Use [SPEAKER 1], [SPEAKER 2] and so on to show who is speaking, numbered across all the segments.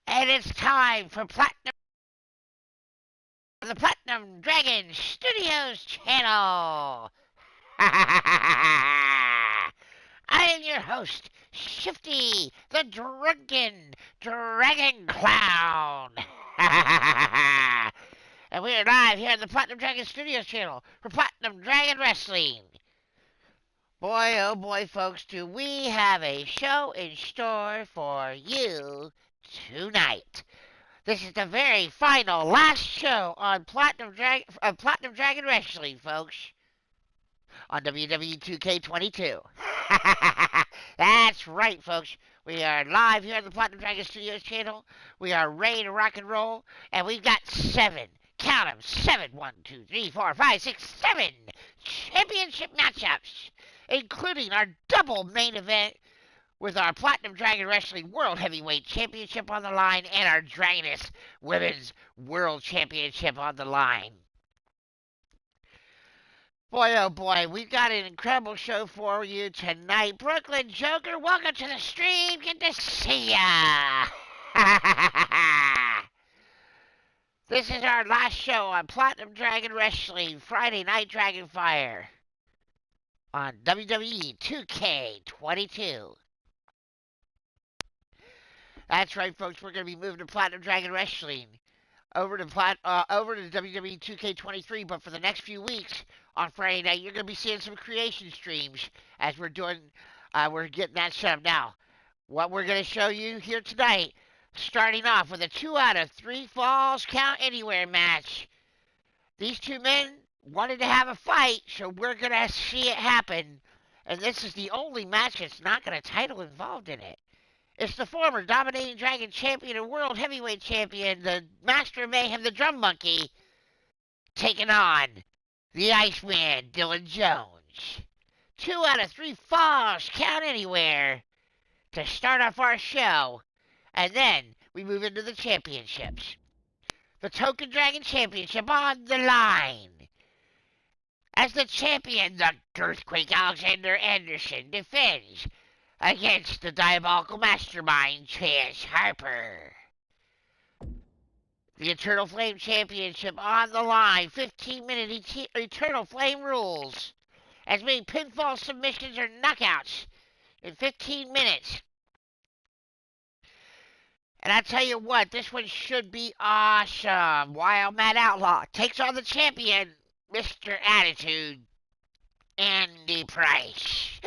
[SPEAKER 1] And it's time for the Platinum Dragon Studios channel. I am your host, Shifty The Drunken DragonClown. And we are live here on the Platinum Dragon Studios channel for Platinum Dragon Wrestling. Boy, oh boy, folks, do we have a show in store for you tonight. This is the very final, last show on Platinum Dragon Wrestling, folks, on WWE 2K22. That's right, folks. We are live here on the Platinum Dragon Studios channel. We are ready to rock and roll, and we've got 7, count them, 7, 1, 2, 3, 4, 5, 6, 7 championship matchups, including our double main event with our Platinum Dragon Wrestling World Heavyweight Championship on the line and our Dragoness Women's World Championship on the line. Boy, oh boy, we've got an incredible show for you tonight. Brooklyn Joker, welcome to the stream. Good to see ya. This is our last show on Platinum Dragon Wrestling Friday Night Dragonfire on WWE 2K22. That's right, folks. We're going to be moving to Platinum Dragon Wrestling over to WWE 2K23. But for the next few weeks on Friday night, you're going to be seeing some creation streams as we're getting that set up now. What we're going to show you here tonight, starting off with a 2 out of 3 falls count anywhere match. These two men wanted to have a fight, so we're going to see it happen. And this is the only match that's not got a title involved in it. It's the former Dominating Dragon Champion and World Heavyweight Champion, the Master of Mayhem, the Drum Monkey, taking on the Iceman, Dylan Jones. 2 out of 3 falls, count anywhere, to start off our show. And then we move into the championships. The Token Dragon Championship on the line. As the champion, the Earthquake Alexander Anderson defends against the Diabolical Mastermind, Chance Harper. The Eternal Flame Championship on the line. 15-minute Eternal Flame rules. As many pinfall submissions or knockouts in 15 minutes. And I tell you what, this one should be awesome. Wild Mad Outlaw takes on the champion, Mr. Attitude, Andy Price.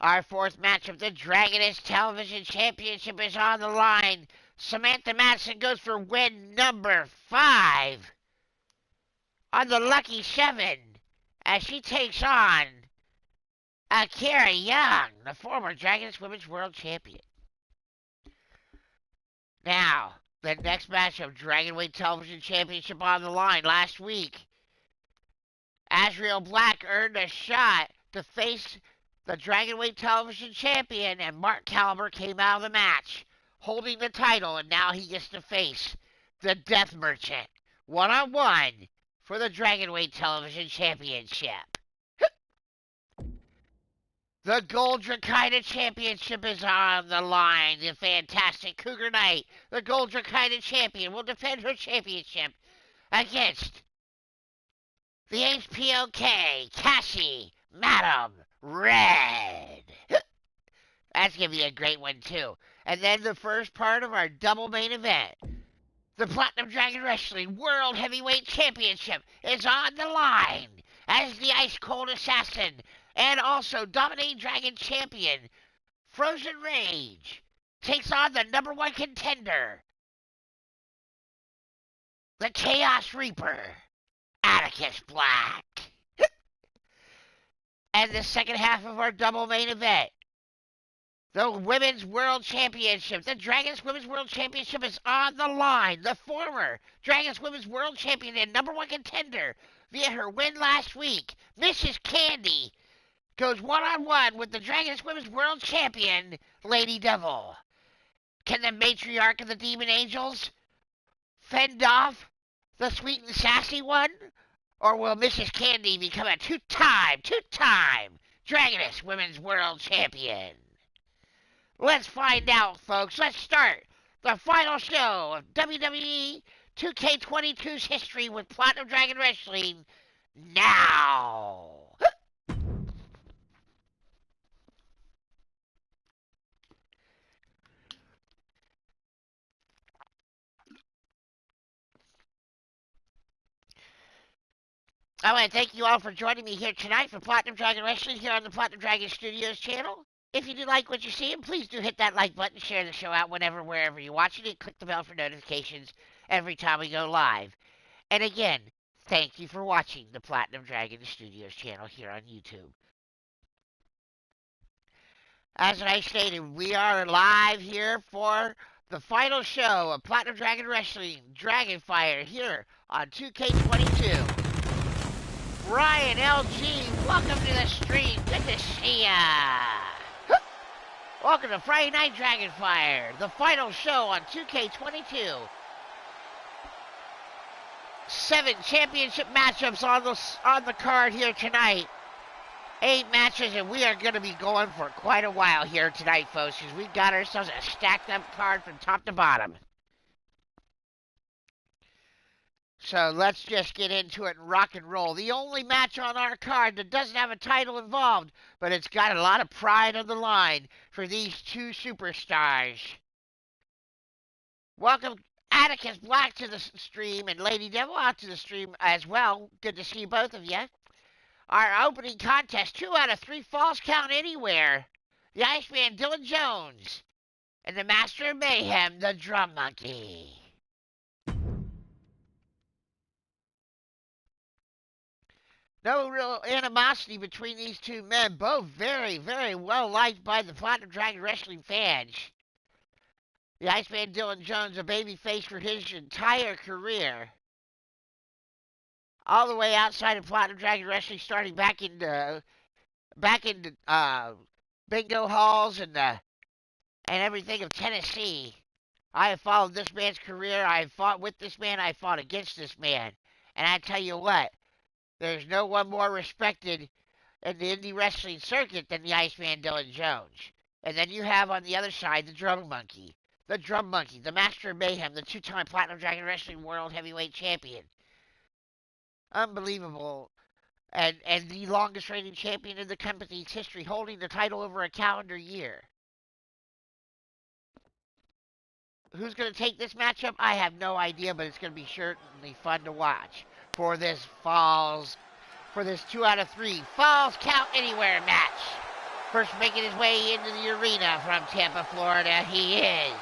[SPEAKER 1] Our fourth match of the Dragoness Television Championship is on the line. Samantha Madison goes for win number 5 on the Lucky 7 as she takes on Akira Young, the former Dragoness Women's World Champion. Now, the next match of Dragonweight Television Championship on the line last week. Azrael Black earned a shot to face the Dragonweight Television Champion, and Mark Caliber came out of the match holding the title, and now he gets to face the Death Merchant one-on-one for the Dragonweight Television Championship. The Gold Dracaida Championship is on the line. The fantastic Cougar Knight, the Gold Dracaida Champion, will defend her championship against the HPOK Cassie Madam Red. That's going to be a great one, too. And then the first part of our double main event. The Platinum Dragon Wrestling World Heavyweight Championship is on the line as the Ice Cold Assassin and also Dominating Dragon Champion, Frozen Rage, takes on the number 1 contender, the Chaos Reaper, Atticus Black. And the second half of our double main event, the Women's World Championship. The Dragons Women's World Championship is on the line. The former Dragons Women's World Champion and number 1 contender via her win last week, Mrs. Candy, goes one-on-one with the Dragons Women's World Champion, Lady Devil. Can the matriarch of the Demon Angels fend off the sweet and sassy one? Or will Mrs. Candy become a two-time Dragoness Women's World Champion. Let's find out, folks. Let's start the final show of WWE 2K22's history with Platinum Dragon Wrestling now. I want to thank you all for joining me here tonight for Platinum Dragon Wrestling here on the Platinum Dragon Studios channel. If you do like what you're seeing, please do hit that like button, share the show out whenever, wherever you're watching it, click the bell for notifications every time we go live. And again, thank you for watching the Platinum Dragon Studios channel here on YouTube. As I stated, we are live here for the final show of Platinum Dragon Wrestling Dragonfire here on 2K22. Ryan LG, welcome to the stream. Good to see ya. Welcome to Friday Night Dragonfire, the final show on 2K22. 7 championship matchups on the card here tonight. 8 matches, and we are going to be going for quite a while here tonight, folks, because we've got ourselves a stacked up card from top to bottom. So let's just get into it and rock and roll. The only match on our card that doesn't have a title involved, but it's got a lot of pride on the line for these two superstars. Welcome Atticus Black to the stream and Lady Devil out to the stream as well. Good to see both of you. Our opening contest, 2 out of 3 falls count anywhere. The Iceman Dylan Jones and the Master of Mayhem, the Drum Monkey. No real animosity between these two men. Both very, very well liked by the Platinum Dragon Wrestling fans. The Iceman Dylan Jones, a babyface for his entire career. All the way outside of Platinum Dragon Wrestling, starting back in bingo halls and everything of Tennessee. I have followed this man's career. I have fought with this man. I fought against this man. And I tell you what, there's no one more respected in the indie wrestling circuit than the Iceman Dylan Jones. And then you have on the other side the Drum Monkey. The Drum Monkey, the Master of Mayhem, the 2-time Platinum Dragon Wrestling World Heavyweight Champion. Unbelievable. And the longest reigning champion in the company's history, holding the title over a calendar year. Who's going to take this matchup? I have no idea, but it's going to be certainly fun to watch. For this 2 out of 3 falls count anywhere match. First making his way into the arena from Tampa, Florida, he is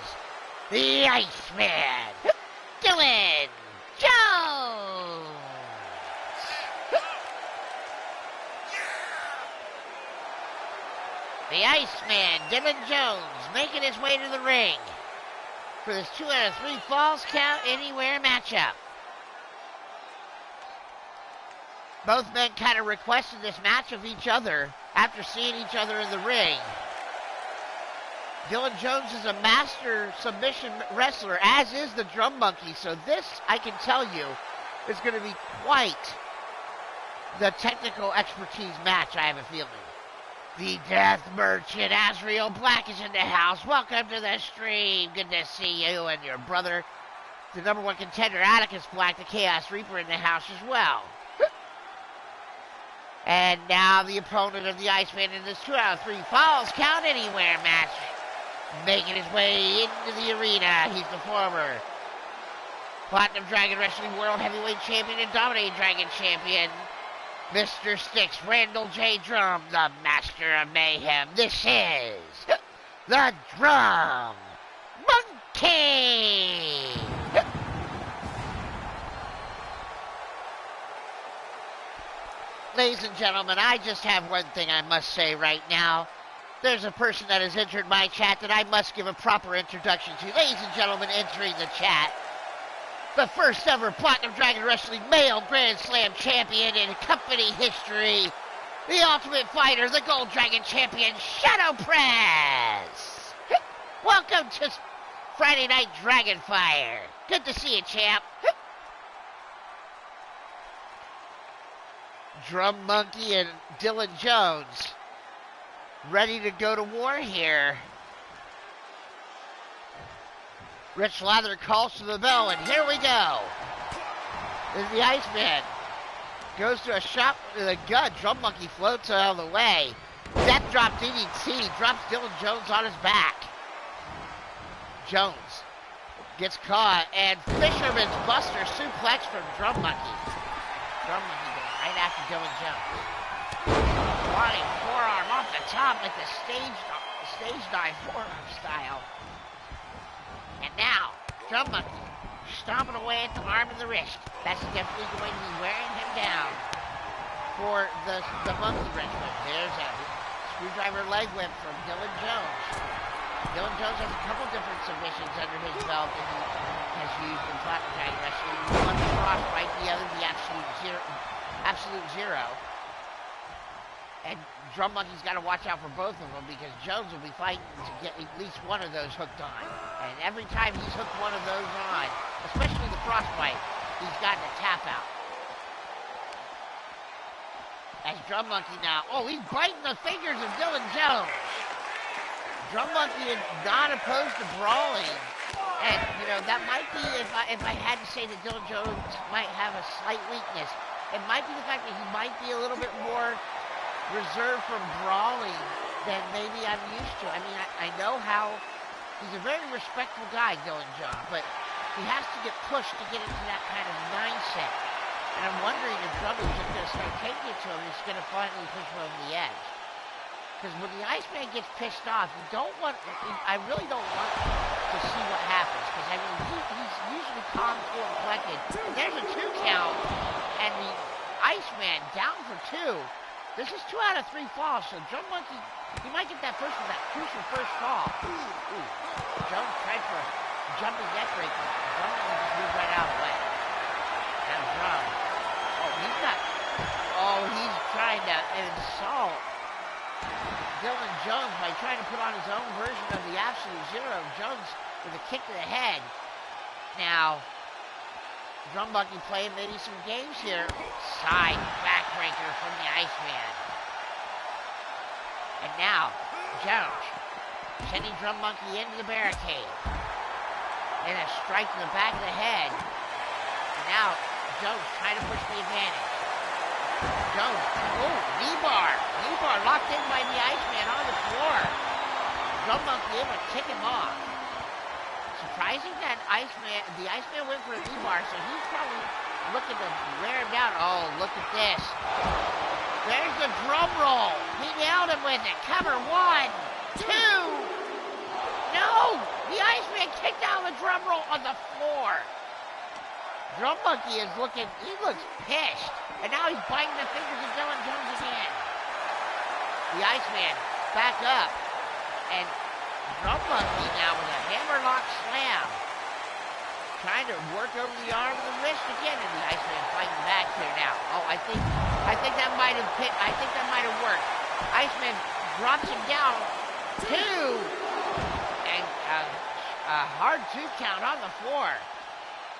[SPEAKER 1] the Iceman, Dylan Jones. The Iceman, Dylan Jones, making his way to the ring for this 2 out of 3 falls count anywhere matchup. Both men kind of requested this match of each other after seeing each other in the ring. Dylan Jones is a master submission wrestler, as is the Drum Monkey. So this, I can tell you, is going to be quite the technical expertise match, I have a feeling. The Death Merchant, Azrael Black, is in the house. Welcome to the stream. Good to see you and your brother, the #1 contender, Atticus Black, the Chaos Reaper, in the house as well. And now the opponent of the Iceman in this 2 out of 3 falls count anywhere match. Making his way into the arena, he's the former Platinum Dragon Wrestling World Heavyweight Champion and Dominating Dragon Champion, Mr. Styx, Randall J. Drum, the Master of Mayhem. This is the Drum Monkey. Ladies and gentlemen, I just have one thing I must say right now. There's a person that has entered my chat that I must give a proper introduction to. Ladies and gentlemen, entering the chat, the first ever Platinum Dragon Wrestling male Grand Slam champion in company history, the Ultimate Fighter, the Gold Dragon Champion, Shadow Press. Welcome to Friday Night Dragonfire. Good to see you, champ. Drum Monkey and Dylan Jones ready to go to war here. Rich Lather calls to the bell, and here we go. There's the Iceman. Goes to a shot with a gun. Drum Monkey floats out of the way. Death drop DDT. Drops Dylan Jones on his back. Jones gets caught, and Fisherman's Buster suplex from Drum Monkey. Drum Monkey goes right after Dylan Jones. Flying forearm off the top like the stage dive forearm style. And now, Drum Monkey stomping away at the arm and the wrist. That's definitely going to be wearing him down for the monkey wrench whip. There's a screwdriver leg whip from Dylan Jones. Dylan Jones has a couple different submissions under his belt that he has used in Platinum Dragon Wrestling. One the Frostbite, the other the Absolute Zero. And Drum Monkey's got to watch out for both of them because Jones will be fighting to get at least one of those hooked on. And every time he's hooked one of those on, especially the Frostbite, he's gotten a tap out. As Drum Monkey now, he's biting the fingers of Dylan Jones. Drum Monkey is not opposed to brawling. And, that might be, if I had to say that Dylan Jones might have a slight weakness, it might be the fact that he might be a little bit more reserved from brawling than maybe I'm used to. I mean, I know how he's a very respectful guy, Dylan Jones, but he has to get pushed to get into that kind of mindset. And I'm wondering if Drum is just going to start taking it to him, it's going to finally push him over the edge. Because when the Iceman gets pissed off, I really don't want to see what happens. Because, I mean, he's usually calm, cool, and collected. And there's a 2 count, and the Iceman down for 2. This is 2 out of 3 falls, so Drum Monkey, he might get that first one, that crucial first fall. Ooh. Jones tried for a jumping neck breaker. Drum Monkey just moved right out of the way. Now Drum. He's trying to insult Dylan Jones by trying to put on his own version of the Absolute Zero. Jones with a kick to the head. Now, Drum Monkey playing maybe some games here. Side backbreaker from the Iceman. And now, Jones sending Drum Monkey into the barricade. And a strike to the back of the head. And now, Jones trying to push the advantage. Jones, knee bar. Knee bar locked in by the Iceman on the floor. Drum Monkey able to kick him off. Surprising that the Iceman went for a knee bar, so he's probably looking to wear him down. Oh, look at this. There's the drum roll. He nailed him with it. Cover 1, 2. No! The Iceman kicked out the drum roll on the floor. Drum Monkey he looks pissed. And now he's biting the fingers of Dylan Jones again. The Iceman back up. And Drum Monkey now with a hammerlock slam. Trying to work over the arm and the wrist again. And the Iceman fighting back here now. I think that might have worked. Iceman drops him down. 2. And a hard 2 count on the floor.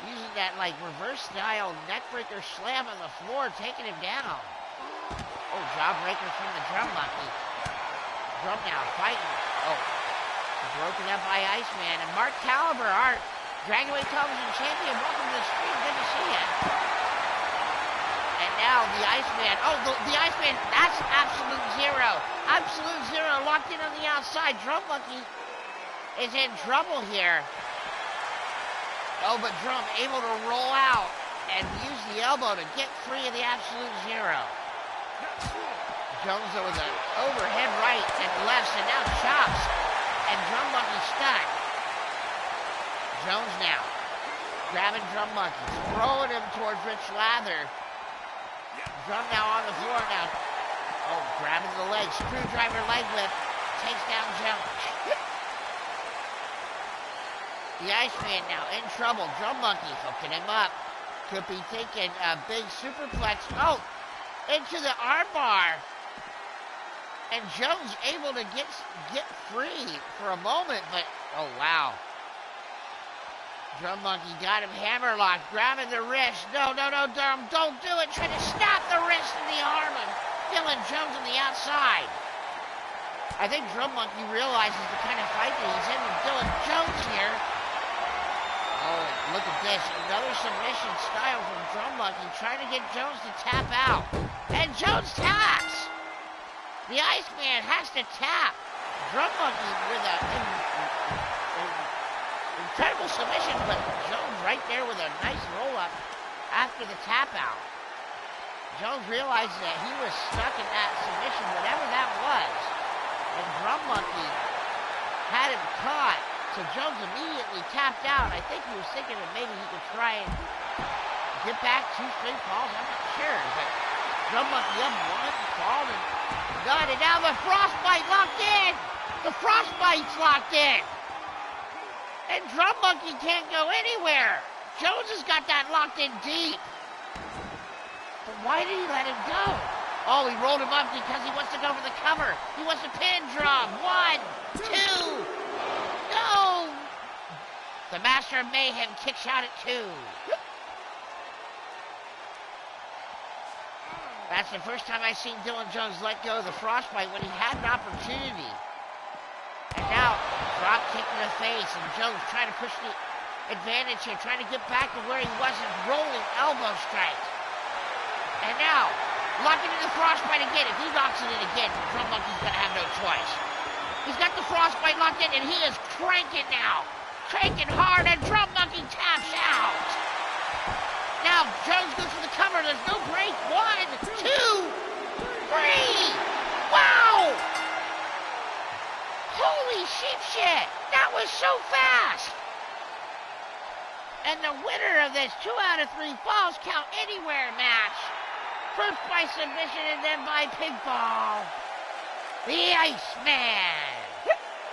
[SPEAKER 1] Using that, reverse-style neckbreaker slam on the floor, taking him down. Jawbreaker from the Drum Monkey. Drum now fighting. Broken up by Iceman. And Mark Caliber, our Dragonway Television champion, welcome to the stream. Good to see you. And now the Iceman. The Iceman, that's Absolute Zero. Absolute Zero locked in on the outside. Drum Monkey is in trouble here. But Drum able to roll out and use the elbow to get free of the Absolute Zero. Jones with an overhead right and left, and now chops. And Drum Monkey stuck. Jones now grabbing Drum Monkey, throwing him towards Rich Lather. Drum now on the floor now. Grabbing the leg, screwdriver leg whip, takes down Jones. The Iceman now in trouble. Drum Monkey hooking him up. Could be thinking a big superplex. Into the armbar. And Jones able to get free for a moment, but wow. Drum Monkey got him hammerlocked, grabbing the wrist. No, Drum, don't do it. Trying to snap the wrist and the arm of Dylan Jones on the outside. I think Drum Monkey realizes the kind of fight that he's in with Dylan Jones here. Oh, look at this. Another submission style from Drum Monkey, trying to get Jones to tap out. And Jones taps! The Iceman has to tap. Drum Monkey with an incredible submission, but Jones right there with a nice roll-up after the tap out. Jones realized that he was stuck in that submission, whatever that was. And Drum Monkey had him caught, so Jones immediately tapped out. I think he was thinking that maybe he could try and get back 2 straight falls. I'm not sure, but Drum Monkey up 1, called and got it. Now the frostbite locked in. The frostbite's locked in. And Drum Monkey can't go anywhere. Jones has got that locked in deep. But why did he let him go? Oh, he rolled him up because he wants to go for the cover. He wants to pin Drum. 1, 2. No! The Master of Mayhem kicks out at 2. That's the first time I've seen Dylan Jones let go of the frostbite when he had an opportunity. And now, drop kick to the face, and Jones trying to push the advantage here, trying to get back to where he was, and rolling elbow strike. And now, locking in the frostbite again. If he locks it in again, Drum Monkey's gonna have no choice. He's got the frostbite locked in, and he is cranking now. Cranking hard, and Drum Monkey taps out. Now, Jones goes for the cover. There's no break. 1, 2, 3. Wow! Holy sheep shit! That was so fast! And the winner of this 2 out of 3 falls count anywhere match. First by submission and then by pinfall. The Iceman,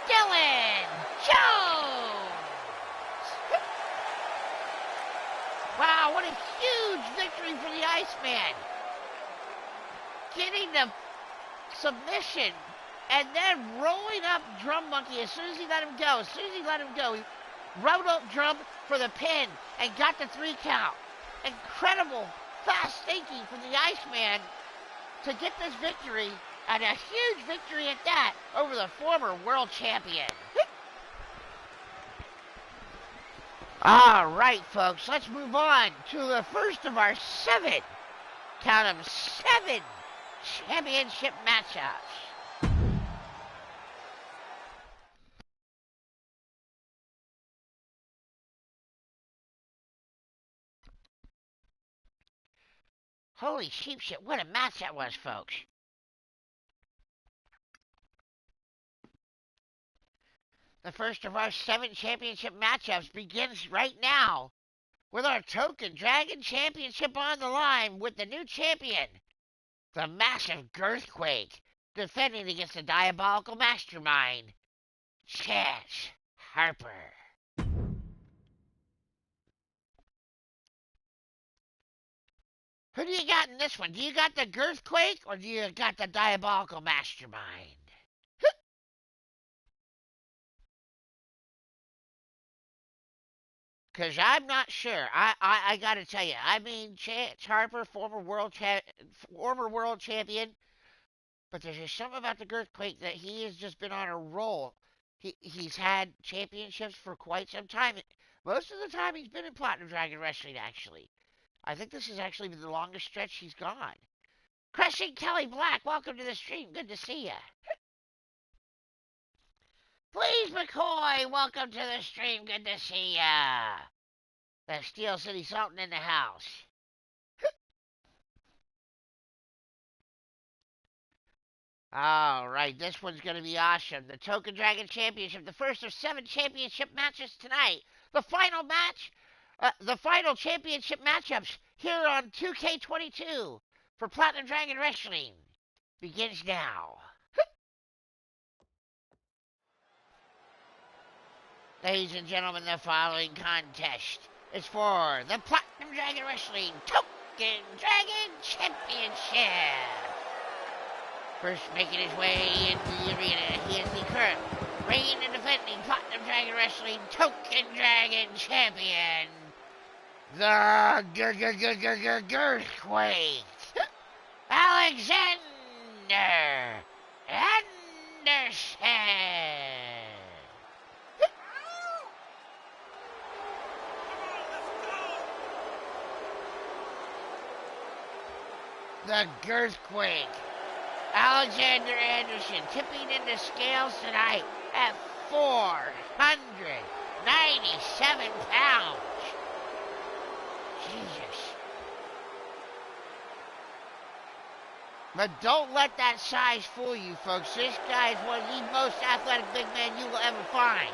[SPEAKER 1] Dylan Jones! Wow, what a huge victory for the Iceman. Getting the submission and then rolling up Drum Monkey as soon as he let him go. As soon as he let him go, he rode up Drum for the pin and got the 3 count. Incredible fast thinking from the Iceman to get this victory, and a huge victory at that, over the former world champion. All right, folks, let's move on to the first of our 7, count 'em, 7 championship matchups. Holy sheep shit, what a match that was, folks. The first of our 7 championship matchups begins right now with our Token Dragon Championship on the line with the new champion, the Massive Girthquake, defending against the Diabolical Mastermind, Chance Harper. Who do you got in this one? Do you got the Girthquake or do you got the Diabolical Mastermind? Because I'm not sure. I got to tell you. I mean, Chance Harper, former world champion. But there's just something about the Girthquake that he has just been on a roll. He's had championships for quite some time. Most of the time he's been in Platinum Dragon Wrestling, actually. I think this has actually been the longest stretch he's gone. Crushing Kelly Black, welcome to the stream. Good to see ya. Please, McCoy, welcome to the stream. Good to see ya. The Steel City Sultan in the house. All right, this one's going to be awesome. The Token Dragon Championship, the first of 7 championship matches tonight. The final match, the final championship matchups here on 2K22 for Platinum Dragon Wrestling begins now. Ladies and gentlemen, the following contest is for the Platinum Dragon Wrestling Token Dragon Championship. First making his way into the arena, he is the current reigning and defending Platinum Dragon Wrestling Token Dragon Champion, the Girthquake, Alexander Anderson. Anderson. The Girthquake. Alexander Anderson tipping in the scales tonight at 497 pounds. Jesus. But don't let that size fool you, folks. This guy is one of the most athletic big men you will ever find.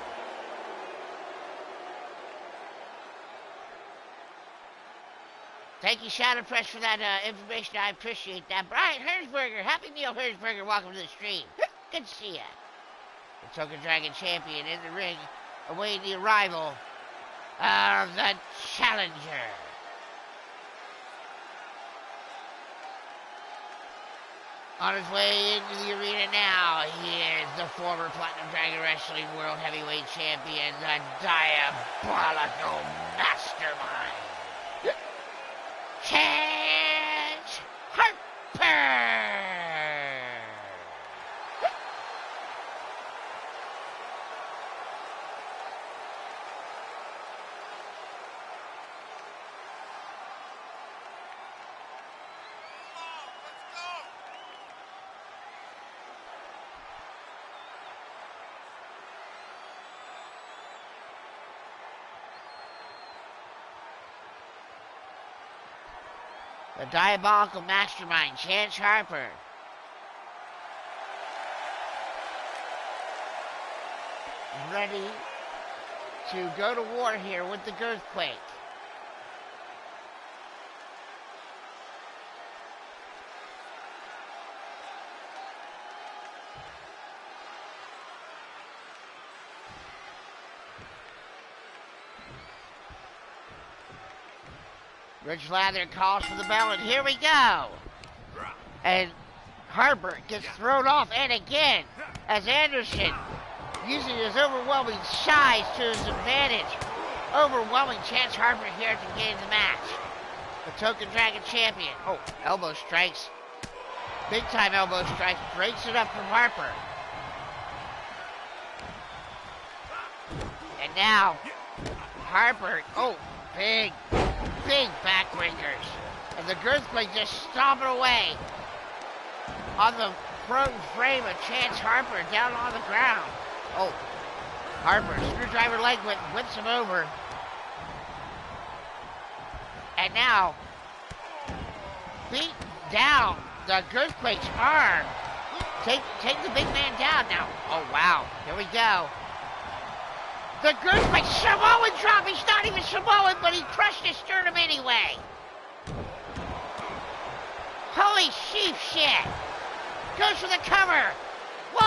[SPEAKER 1] Thank you, Shadow Press, for that information. I appreciate that. Brian Herzberger, Happy Meal Herzberger, welcome to the stream. Good to see ya. The Token Dragon champion in the ring, awaiting the arrival of the challenger. On his way into the arena now, he is the former Platinum Dragon Wrestling World Heavyweight Champion, the Diabolical Mastermind, Chance Harper! The Diabolical Mastermind, Chance Harper. Ready to go to war here with the Girthquake. Rich Lather calls for the bell, and here we go. And Harper gets thrown off, and again, as Anderson, using his overwhelming size to his advantage, overwhelming Chance Harper here at the beginning of the match. The Token Dragon champion. Oh, elbow strikes. Big time elbow strikes. Breaks it up from Harper. And now, Harper, oh, big backbreakers. And the Girthquake just stomping away on the front frame of Chance Harper down on the ground. Oh, Harper, screwdriver leg whips him over. And now, beat down the Girthquake's arm. Take the big man down now. Oh, wow. Here we go. The Girthquake, Samoan drop. He's not even Samoan, but he crushed his sternum anyway. Holy sheep shit. Goes for the cover. 1,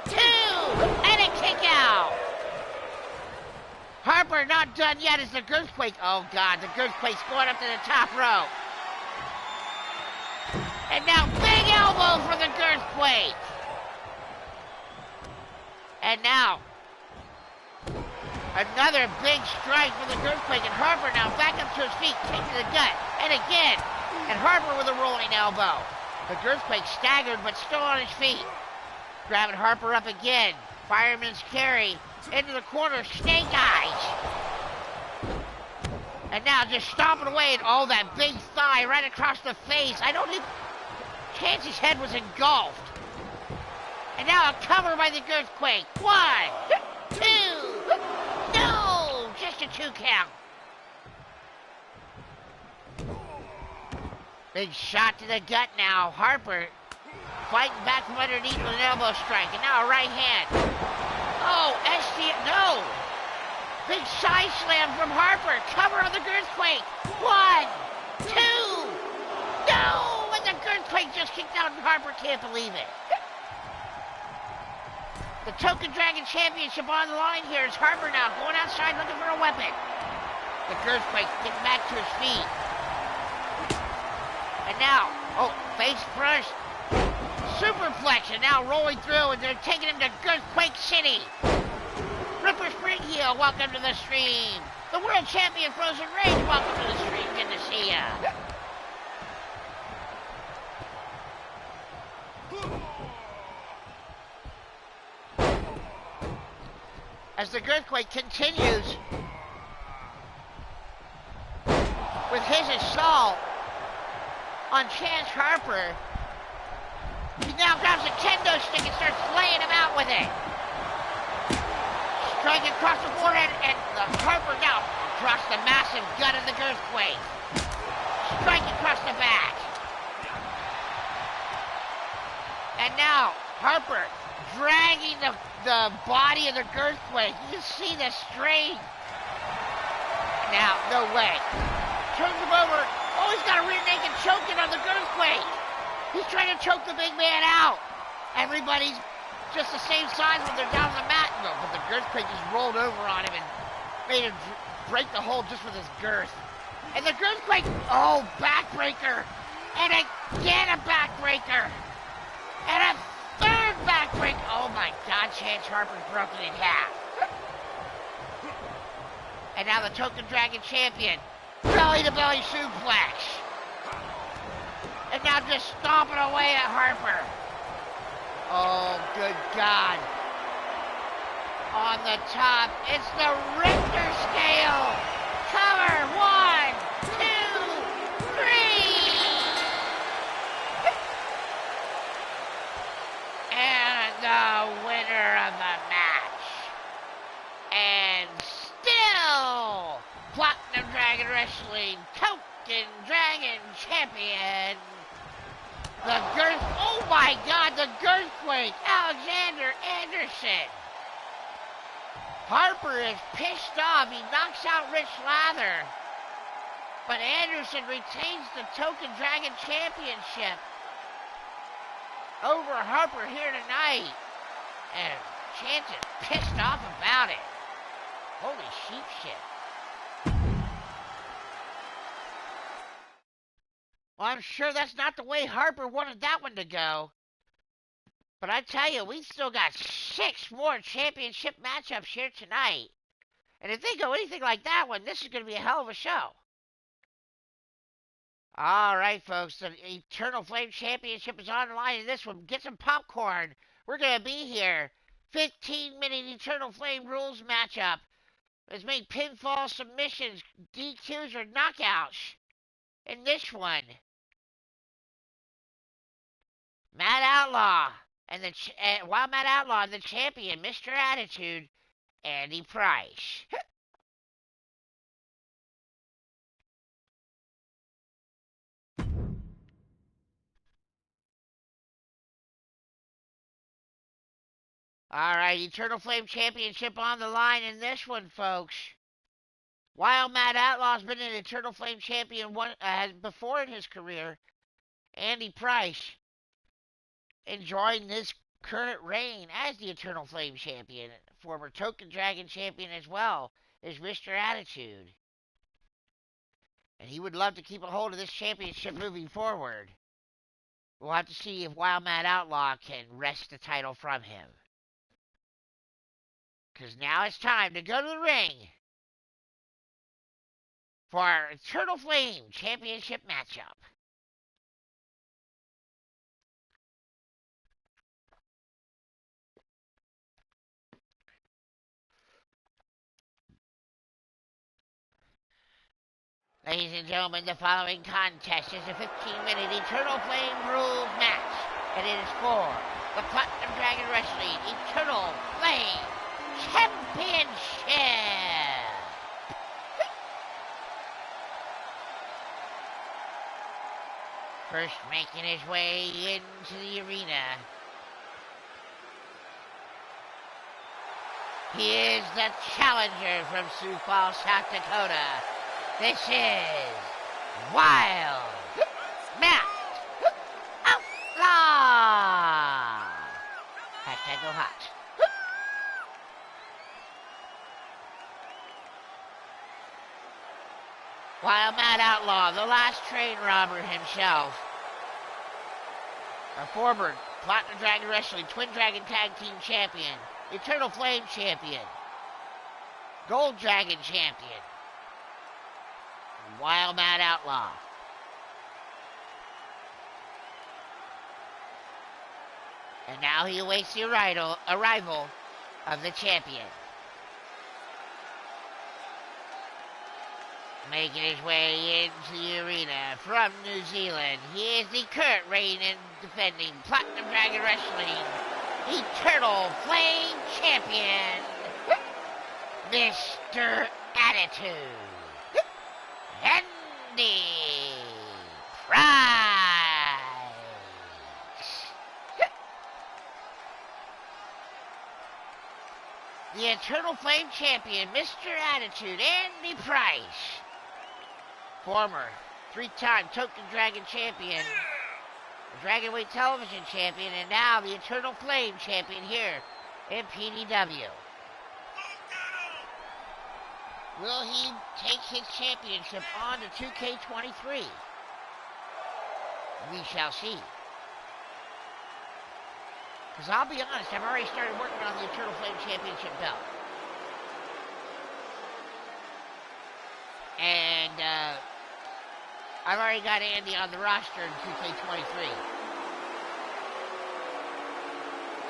[SPEAKER 1] 2, and a kick out. Harper not done yet as the Girthquake. Oh, God, the Girthquake's going up to the top rope. And now big elbow for the Girthquake. And now, another big strike for the Girthquake, and Harper now back up to his feet, kick to the gut, and again, and Harper with a rolling elbow. The Girthquake staggered, but still on his feet. Grabbing Harper up again, fireman's carry, into the corner, snake eyes. And now just stomping away, and oh, that big thigh right across the face. I don't think Chance's head was engulfed. And now a cover by the Girthquake. 1, 2, no, just a 2 count. Big shot to the gut now. Harper fighting back from underneath with an elbow strike. And now a right hand. Oh, no. Big side slam from Harper. Cover on the Girthquake. 1, 2, no. And the Girthquake just kicked out and Harper can't believe it. The Token Dragon Championship on the line here is Harper now going outside looking for a weapon. The Girthquake getting back to his feet. And now, oh, face first. Superplex, and now rolling through, and they're taking him to Girthquake City. Ripper Springheel, welcome to the stream. The World Champion Frozen Rage, welcome to the stream. Good to see ya. as the Girthquake continues with his assault on Chance Harper. He now grabs a kendo stick and starts laying him out with it. Striking across the forehead, and the Harper now across the massive gut of the Girthquake. Striking across the back. And now Harper dragging the body of the Girthquake. You can see the strain. Now, no way. Turns him over. Oh, he's got a rear naked choking on the Girthquake. He's trying to choke the big man out. Everybody's just the same size when they're down on the mat. No, but the Girthquake just rolled over on him and made him break the hold just with his girth. And the Girthquake, oh, backbreaker. And again a backbreaker. And a third backbreaker. Oh my God, Chance Harper's broken in half. And now the Token Dragon champion, belly-to-belly suplex. And now just stomping away at Harper. Oh, good God. On the top, it's the Richter scale. Cover, 1, 2, 3. And the winner of the match. And still, Platinum Dragon Wrestling Token Dragon Champion. The oh my God, the Girthquake, Alexander Anderson. Harper is pissed off. He knocks out Rich Lather. But Anderson retains the Token Dragon Championship over Harper here tonight. And Chance is pissed off about it. Holy sheep shit. Well, I'm sure that's not the way Harper wanted that one to go. But I tell you, we've still got 6 more championship matchups here tonight. And if they go anything like that one, this is going to be a hell of a show. All right, folks, the Eternal Flame Championship is on the line in this one. Get some popcorn. We're going to be here. 15-minute Eternal Flame rules matchup. There's many pinfall, submissions, DQs, or knockouts in this one. Matt Outlaw and while Matt Outlaw and the champion, Mr. Attitude, Andy Price. All right, Eternal Flame Championship on the line in this one, folks. While Matt Outlaw's been an Eternal Flame Champion before in his career, Andy Price enjoying this current reign as the Eternal Flame Champion. Former Token Dragon Champion as well is Mr. Attitude. And he would love to keep a hold of this championship moving forward. We'll have to see if Wild Matt Outlaw can wrest the title from him. Because now it's time to go to the ring for our Eternal Flame Championship matchup. Ladies and gentlemen, the following contest is a 15-minute Eternal Flame rules match, and it is for the Platinum Dragon Wrestling Eternal Flame Championship. First making his way into the arena, he is the challenger from Sioux Falls, South Dakota. This is Wild Matt Outlaw. Hashtag go hot. Wild Matt Outlaw, the last train robber himself. A former Platinum Dragon Wrestling Twin Dragon Tag Team Champion. Eternal Flame Champion. Gold Dragon Champion. Wild Matt Outlaw. And now he awaits the arrival of the champion. Making his way into the arena from New Zealand, he is the current reigning defending Platinum Dragon Wrestling Eternal Flame Champion, Mr. Attitude, Andy Price. The Eternal Flame Champion, Mr. Attitude, Andy Price. Former 3-time Token Dragon Champion, Dragonweight Television Champion, and now the Eternal Flame Champion here in PDW. Will he take his championship on to 2K23? We shall see. Because I'll be honest, I've already started working on the Eternal Flame Championship belt. And, I've already got Andy on the roster in 2K23.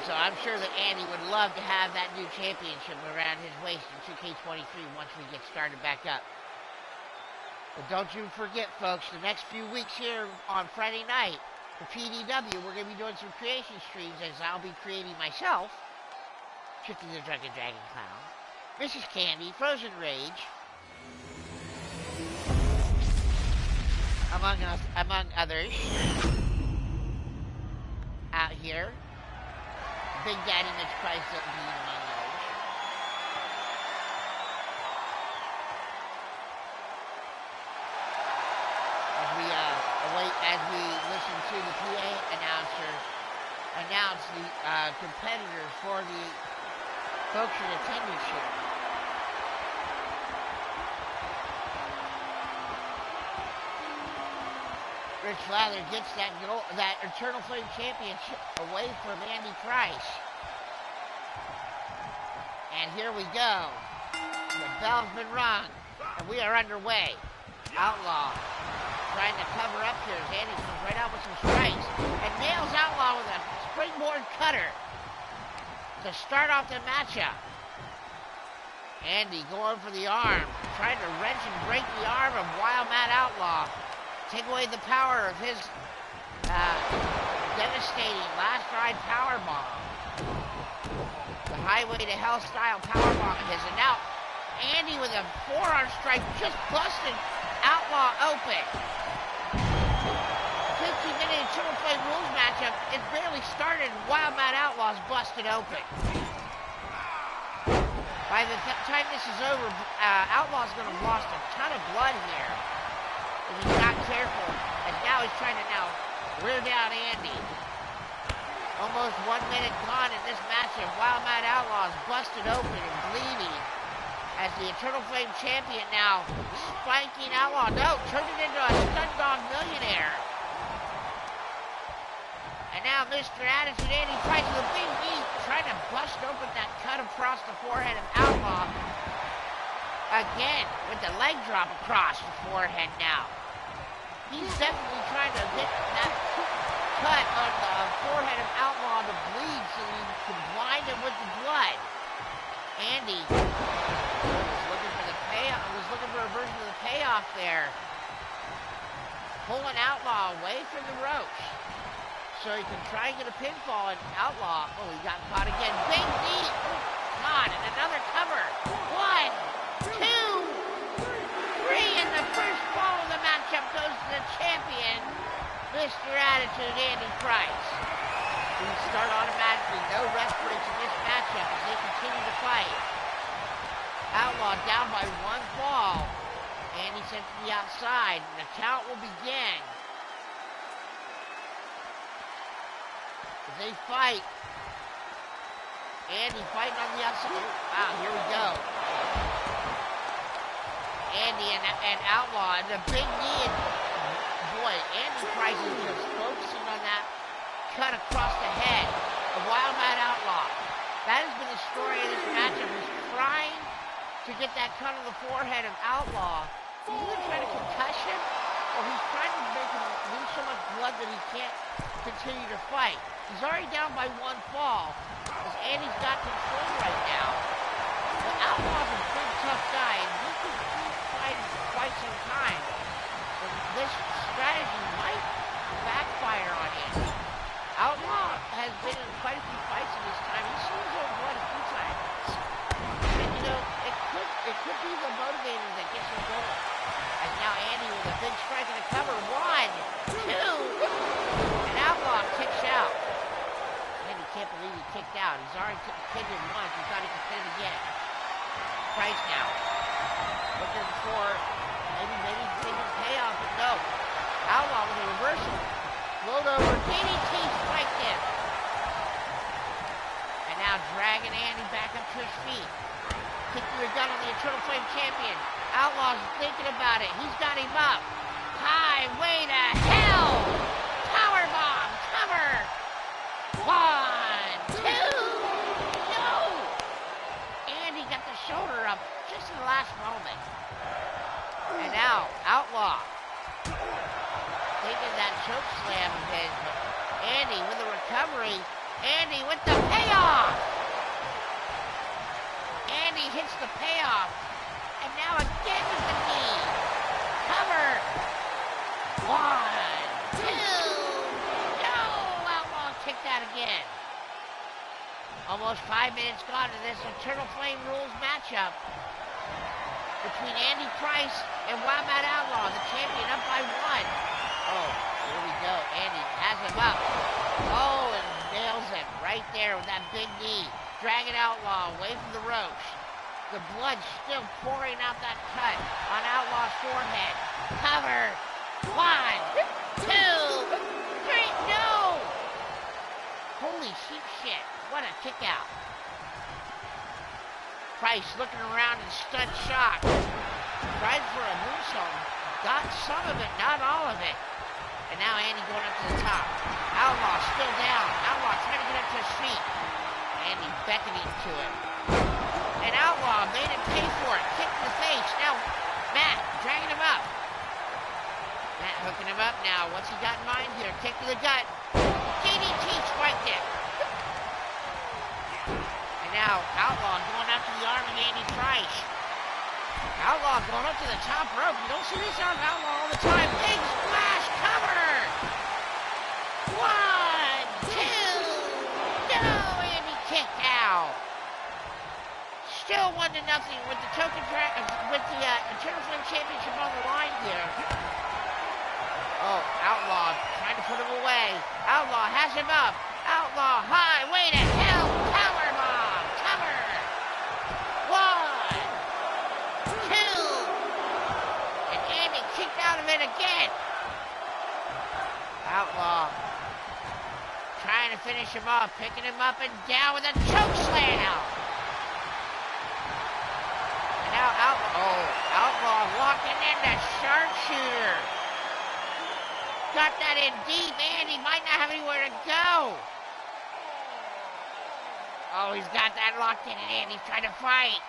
[SPEAKER 1] So I'm sure that Andy would love to have that new championship around his waist in 2K23 once we get started back up. But don't you forget, folks, the next few weeks here on Friday night for PDW, we're going to be doing some creation streams as I'll be creating myself, Shifty The Drunken DragonClown, Mrs. Candy, Frozen Rage, among others, out here. Big Daddy Mitch Price doesn't be among those. As we listen to the PA announcer announce the competitors for the folks in attendance here. Rich Lather gets that Eternal Flame Championship away from Andy Price. And here we go. The bell's been rung, and we are underway. Outlaw trying to cover up here as Andy comes right out with some strikes and nails Outlaw with a springboard cutter to start off the matchup. Andy going for the arm, trying to wrench and break the arm of Wild Mad Outlaw. Take away the power of his devastating last ride power bomb. The Highway to Hell style power bomb is and now Andy with a forearm strike just busted Outlaw open. 15-minute Eternal Flame rules matchup is barely started and Wild Mad Outlaw's busted open. By the time this is over, Outlaw's going to have lost a ton of blood here. If he's not careful, as now he's trying to rear down Andy. Almost 1 minute gone in this matchup. Wild Mad Outlaw is busted open and bleeding as the Eternal Flame Champion now spanking Outlaw. No, turned it into a stun dog millionaire. And now Mr. Attitude, Andy Price with a big knee, trying to bust open that cut across the forehead of Outlaw. Again, with the leg drop across the forehead now. He's definitely trying to get that cut on the forehead of Outlaw to bleed so he can blind him with the blood. Andy was looking for the payoff, was looking for a version of the payoff there. Pulling Outlaw away from the ropes so he can try and get a pinfall, and Outlaw, he got caught again. Big knee, God, and another cover. 1, 2, 3, and the first fall of the matchup goes to the champion, Mr. Attitude, Andy Price. We start automatically, no rest breaks in this matchup as they continue to fight. Outlaw down by 1 fall. Andy sent to the outside, and the count will begin. As they fight. Andy fighting on the outside. Wow, here we go. Andy and Outlaw, and the big knee. Boy, Andy Price is just focusing on that cut across the head of Wild Mad Outlaw. That has been the story of this matchup. He's trying to get that cut on the forehead of Outlaw. He's either trying to concuss him, or he's trying to make him lose so much blood that he can't continue to fight. He's already down by 1 fall, as Andy's got control right now. But Outlaw's in big tough guy, and he's fighting for quite some time. And this strategy might backfire on him. Outlaw has been in quite a few fights in his time. He's seen his own blood a few times. And, you know, it could be the motivator that gets him going. And now Andy with a big strike and a cover. 1, 2, and Outlaw kicks out. Andy can't believe he kicked out. He's already pinned him once. He thought he could pin him again. Price now. Looking for maybe thinking payoff, but no. Outlaw with a reversal. Float over, DDT spiked him. And now dragging Andy back up to his feet. Kicking the gun on the Eternal Flame champion. Outlaw's thinking about it. He's got him up. Highway to hell! Powerbomb! Cover! 1, 2, no! Andy got the shoulder up just in the last moment. And now, Outlaw. Taking that choke slam of his. Andy with the recovery. Andy with the payoff. Andy hits the payoff. And now again with the knee. Cover. 1, 2. No! Outlaw kicked out again. Almost 5 minutes gone to this Eternal Flame Rules matchup between Andy Price and Wildmat Outlaw, the champion, up by 1. Oh, here we go. Andy has him up. Oh, and nails him right there with that big knee. Dragging Outlaw away from the ropes. The blood still pouring out that cut on Outlaw's forehead. Cover. 1, 2, 3. No! Holy sheep shit. What a kick out. Price looking around in stunned shock. Tried for a moonsault. Got some of it, not all of it. And now Andy going up to the top. Outlaw still down. Outlaw trying to get up to his feet. Andy beckoning to him. And Outlaw made him pay for it. Kick in the face. Now Matt dragging him up. Matt hooking him up now. What's he got in mind here? Kick to the gut. DDT spiked him. And now Outlaw going up to the arm of Andy Price. Outlaw going up to the top rope. You don't see this out of Outlaw all the time. Big splash cover. 1, 2. No, Andy kicked out. Still 1-0 with the Eternal Flame Championship on the line here. Oh, Outlaw trying to put him away. Outlaw has him up. Outlaw highway to hell. Powerbomb. Cover. 1, 2. And Andy kicked out of it again. Outlaw trying to finish him off, picking him up and down with a choke slam. And now Outlaw walking into sharpshooter. Got that in deep. Andy might not have anywhere to go. Oh, he's got that locked in, and Andy's trying to fight.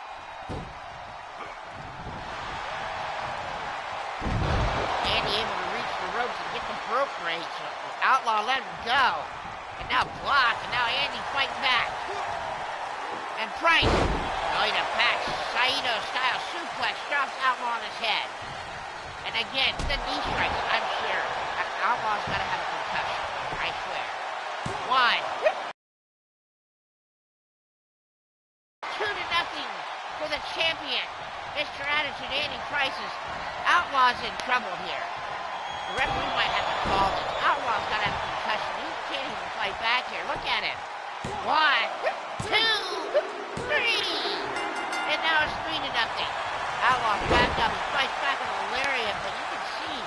[SPEAKER 1] Andy able to reach the ropes and get the broke break. So Outlaw let him go. And now blocked, and now Andy fighting back. And Price, going to patch Saito style suplex, drops Outlaw on his head. And again, the knee strikes, I'm sure. Outlaw's got to have a concussion, I swear. 1, 2-0 for the champion. Mr. Attitude, Andy Price. Outlaw's in trouble here. The referee might have to call this. Outlaw's got to have a concussion. He can't even fight back here. Look at him. 1, 2, 3. And now it's 3-0. Outlaw's back up. He fights back with a lariat, but you can see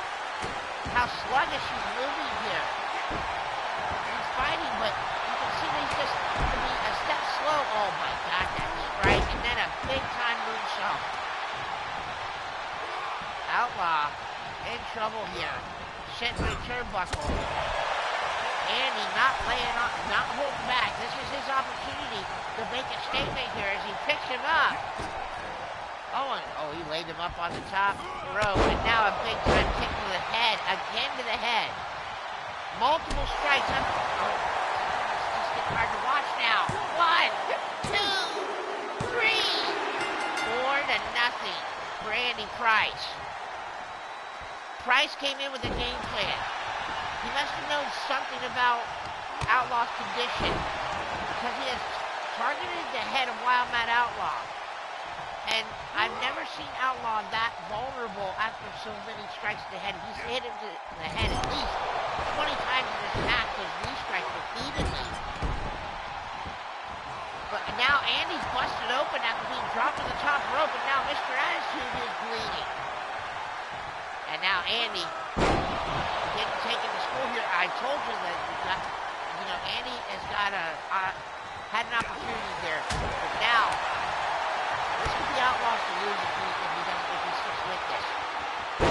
[SPEAKER 1] how sluggish he's moving here. He's fighting, but you can see that he's just a step slow. Oh my God, that knee, right? And then a big-time moonsault. Outlaw in trouble here. Sent to the turnbuckle. Andy not laying on, not holding back. This is his opportunity to make a statement here as he picks him up. Oh, he laid him up on the top rope, and now a big-time kick to the head, again to the head. Multiple strikes. Oh, it's just getting hard to watch now. 1, 2, 3. 4-0. Price. Price came in with a game plan. He must have known something about Outlaw's condition because he has targeted the head of Wild Mad Outlaw. And I've never seen Outlaw that vulnerable after so many strikes to the head. He's hit him to the head at least 20 times in this match, those knee strikes repeatedly. But now Andy's busted open after being dropped to the top rope, and now Mr. Attitude is bleeding. And now Andy getting taken to school here. I told you that, Andy has got had an opportunity there, but now this could be Outlaw's to lose if he sticks with this.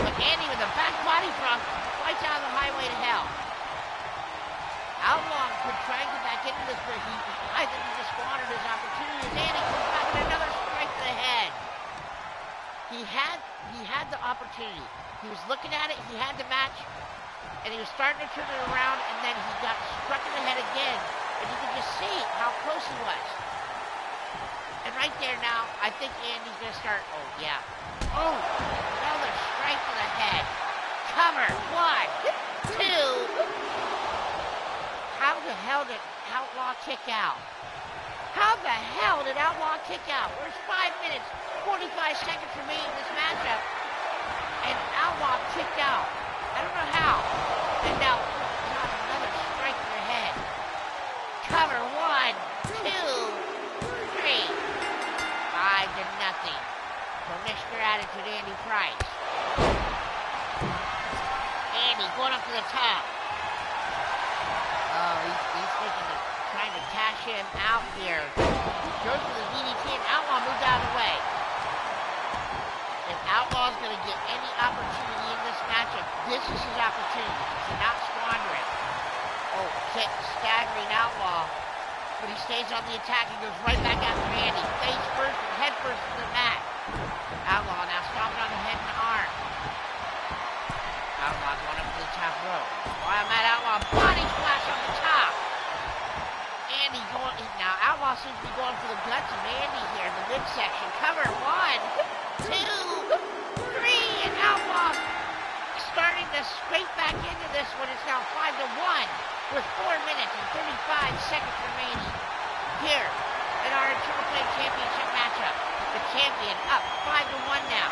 [SPEAKER 1] But Andy with a back body drop right down the highway to hell. Outlaw could try and get back into this, but I think he just squandered his opportunity. As Andy comes back with another strike to the head. He had the opportunity. He was looking at it. He had the match, and he was starting to turn it around, and then he got struck in the head again, and you could just see how close he was. And right there now, I think Andy's going to start, oh, yeah. Oh, another strike to the head. Cover, 1, 2. How the hell did Outlaw kick out? How the hell did Outlaw kick out? There's 5 minutes, 45 seconds remaining in this matchup, and Outlaw kicked out. I don't know how. And now, got another strike to the head. Cover, 1, 2, 3. 5-0 for Mr. Attitude, Andy Price. Andy going up to the top. Oh, he's trying to cash him out here. Goes for the DDT, and Outlaw moves out of the way. If Outlaw's going to get any opportunity in this matchup, this is his opportunity. He should not squander it. Oh, staggering Outlaw. But he stays on the attack and goes right back after Andy. Face first and head first to the mat. Outlaw now stomping on the head and the arm. Outlaw going up to the top rope. Wild Mad Outlaw, body splash on the top. Andy going, now Outlaw seems to be going for the guts of Andy here in the midsection. Cover, 1, 2, 3, and Outlaw starting to scrape back into this one. It's now 5-1 with 4 minutes and 35 seconds remaining here in our Roleplaying Championship matchup. The champion up 5-1 now.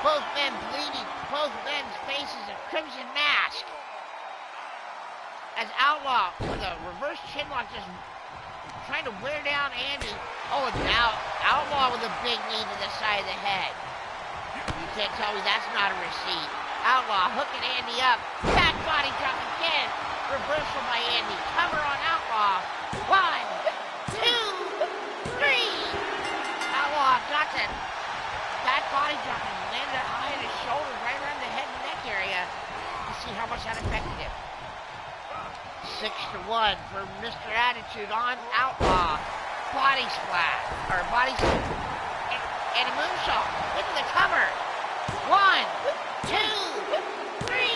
[SPEAKER 1] Both men bleeding, both men's faces a crimson mask. As Outlaw with a reverse chinlock just trying to wear down Andy. Oh, and now Outlaw with a big knee to the side of the head. You can't tell me that's not a receipt. Outlaw hooking Andy up. Back body drop again. Reversal by Andy. Cover on Outlaw. 1, 2, 3. Outlaw got that back body drop and landed high on his shoulders, right around the head and neck area. Let's see how much that affected him. 6-1 for Mr. Attitude on Outlaw. Body splash. Or body splash. And a moonsault. Into the cover. 1, 2, 3, 7-1.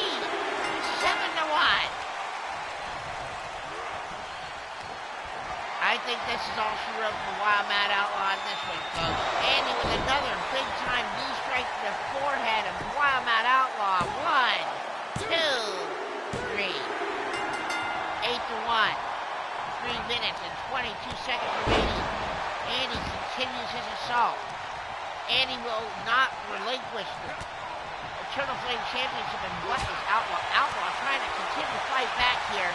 [SPEAKER 1] I think this is all she wrote for Wild Mad Outlaw in this one, folks. Andy with another big-time knee strike to the forehead of Wild Mad Outlaw. 1, 2, 3. 8-1. 3 minutes and 22 seconds remaining. Andy continues his assault. Andy will not relinquish the Eternal Flame Championship, and what is Outlaw? Outlaw trying to continue to fight back here.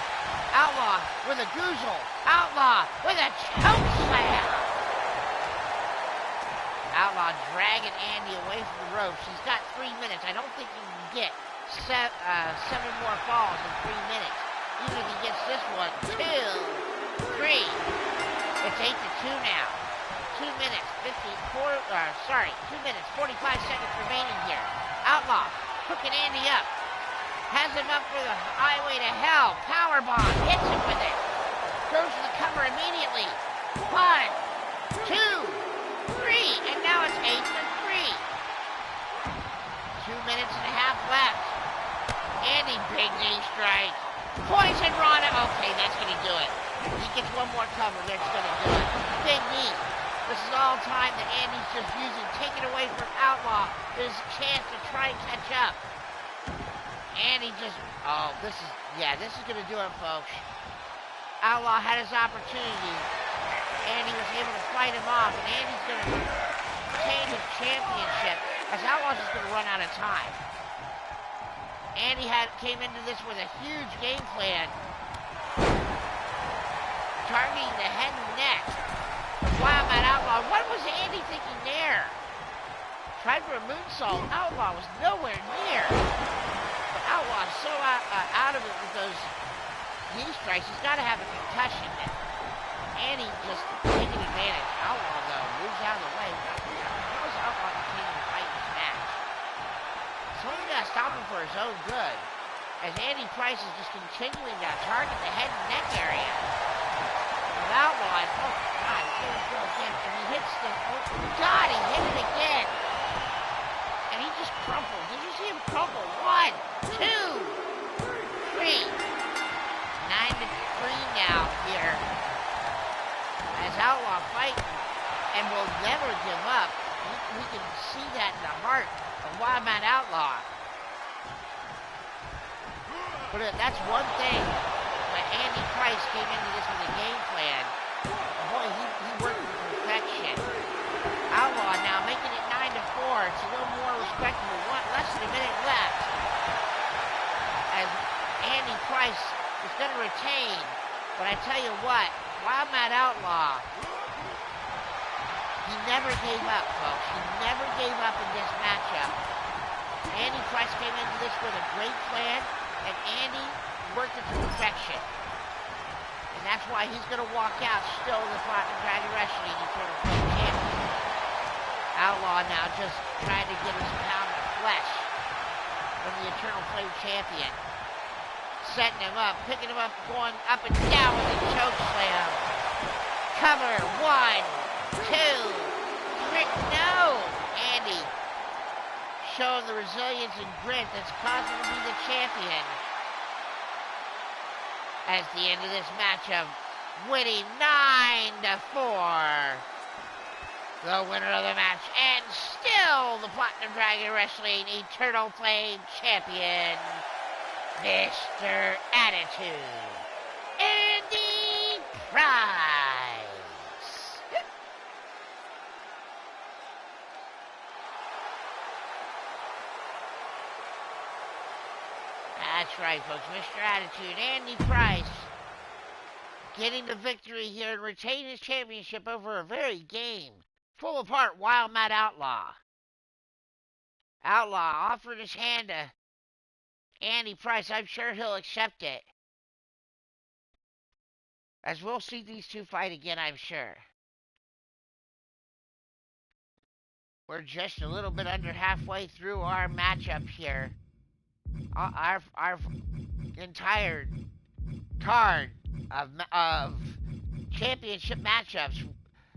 [SPEAKER 1] Outlaw with a goozle. Outlaw with a choke slam. Outlaw dragging Andy away from the ropes. He's got 3 minutes. I don't think he can get 7 more falls in 3 minutes. Even if he gets this one. 2, 3. It's 8-2 now. 2 minutes, 2 minutes, 45 seconds remaining here. Outlaw hooking Andy up. Has him up for the highway to hell. Powerbomb. Hits him with it. Goes to the cover immediately. 1, 2, 3. And now it's 8-3. 2 minutes and a half left. Andy, big knee strike. Poison Rana. Okay, that's going to do it. He gets one more cover. That's going to do it. Big knee. This is all time that Andy's just using, taking away from Outlaw his chance to try and catch up. Andy just, this is going to do it, folks. Outlaw had his opportunity. Andy was able to fight him off, and Andy's going to retain his championship as Outlaw's just going to run out of time. Andy came into this with a huge game plan, targeting the head and neck. Wow, man, Outlaw. What was Andy thinking there? Tried for a moonsault. Outlaw was nowhere near. But Outlaw is so out of it with those knee strikes. He's got to have a concussion. Andy just taking advantage. Outlaw, though, moves out of the way. How is Outlaw continuing to fight this match? Someone's got to stop him for his own good. As Andy Price is just continuing to target the head and neck area. Outlaw, oh God, there we go again, and he hits the, oh God, he hit it again, and he just crumpled. Did you see him crumple? 1, 2, 3, 9-3 now here, as Outlaw fighting, and will never give up. We can see that in the heart of Wildman Outlaw. But that's one thing. Andy Price came into this with a game plan. Boy, he worked with perfection. Outlaw now making it 9-4. It's a little more respectable. Less than a minute left. As Andy Price is going to retain. But I tell you what, Wildman Outlaw, he never gave up, folks. He never gave up in this matchup. Andy Price came into this with a great plan, and Andy worked it to perfection. And that's why he's going to walk out still the Platinum Dragon Wrestling Eternal Flame Champion. Outlaw now just trying to get his pound of flesh from the Eternal Flame Champion. Setting him up, picking him up, going up and down with a choke slam. Cover, 1, 2, 3, no! Andy showing the resilience and grit that's caused him to be the champion. As the end of this matchup, winning 9-4. The winner of the match, and still the Platinum Dragon Wrestling Eternal Flame Champion, Mr. Attitude, Andy Price. That's right, folks. Mr. Attitude, Andy Price, getting the victory here and retaining his championship over a very game, full of heart, Wild Mad Outlaw. Outlaw offered his hand to Andy Price. I'm sure he'll accept it. As we'll see these two fight again, I'm sure. We're just a little bit under halfway through our matchup here. Our entire card of championship matchups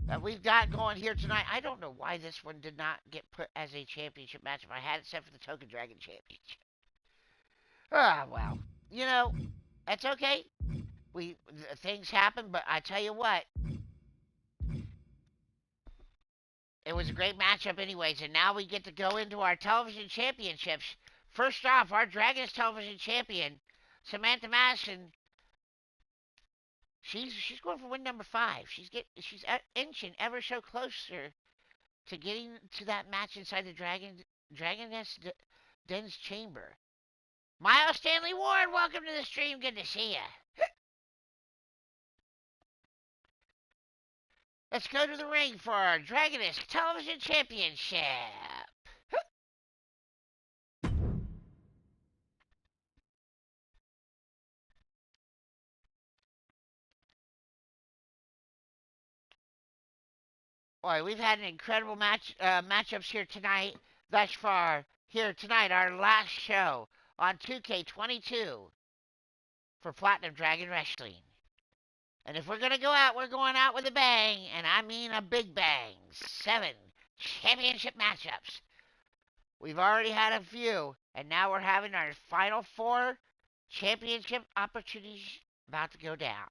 [SPEAKER 1] that we've got going here tonight. I don't know why this one did not get put as a championship matchup. I had it set for the Token Dragon Championship. Well, you know, that's okay. Things happen, but I tell you what, it was a great matchup anyways, and now we get to go into our television championships. First off, our Dragon's television champion, Samantha Madison, she's going for win number 5. She's inching ever so closer to getting to that match inside the Dragoness Den's chamber. Miles Stanley Ward, welcome to the stream. Good to see ya. Let's go to the ring for our Dragoness Television Championship. Boy, we've had an incredible matchups here tonight, thus far. Here tonight, our last show on 2K22 for Platinum Dragon Wrestling. And if we're going to go out, we're going out with a bang, and I mean a big bang. 7 championship matchups. We've already had a few, and now we're having our final 4 championship opportunities about to go down.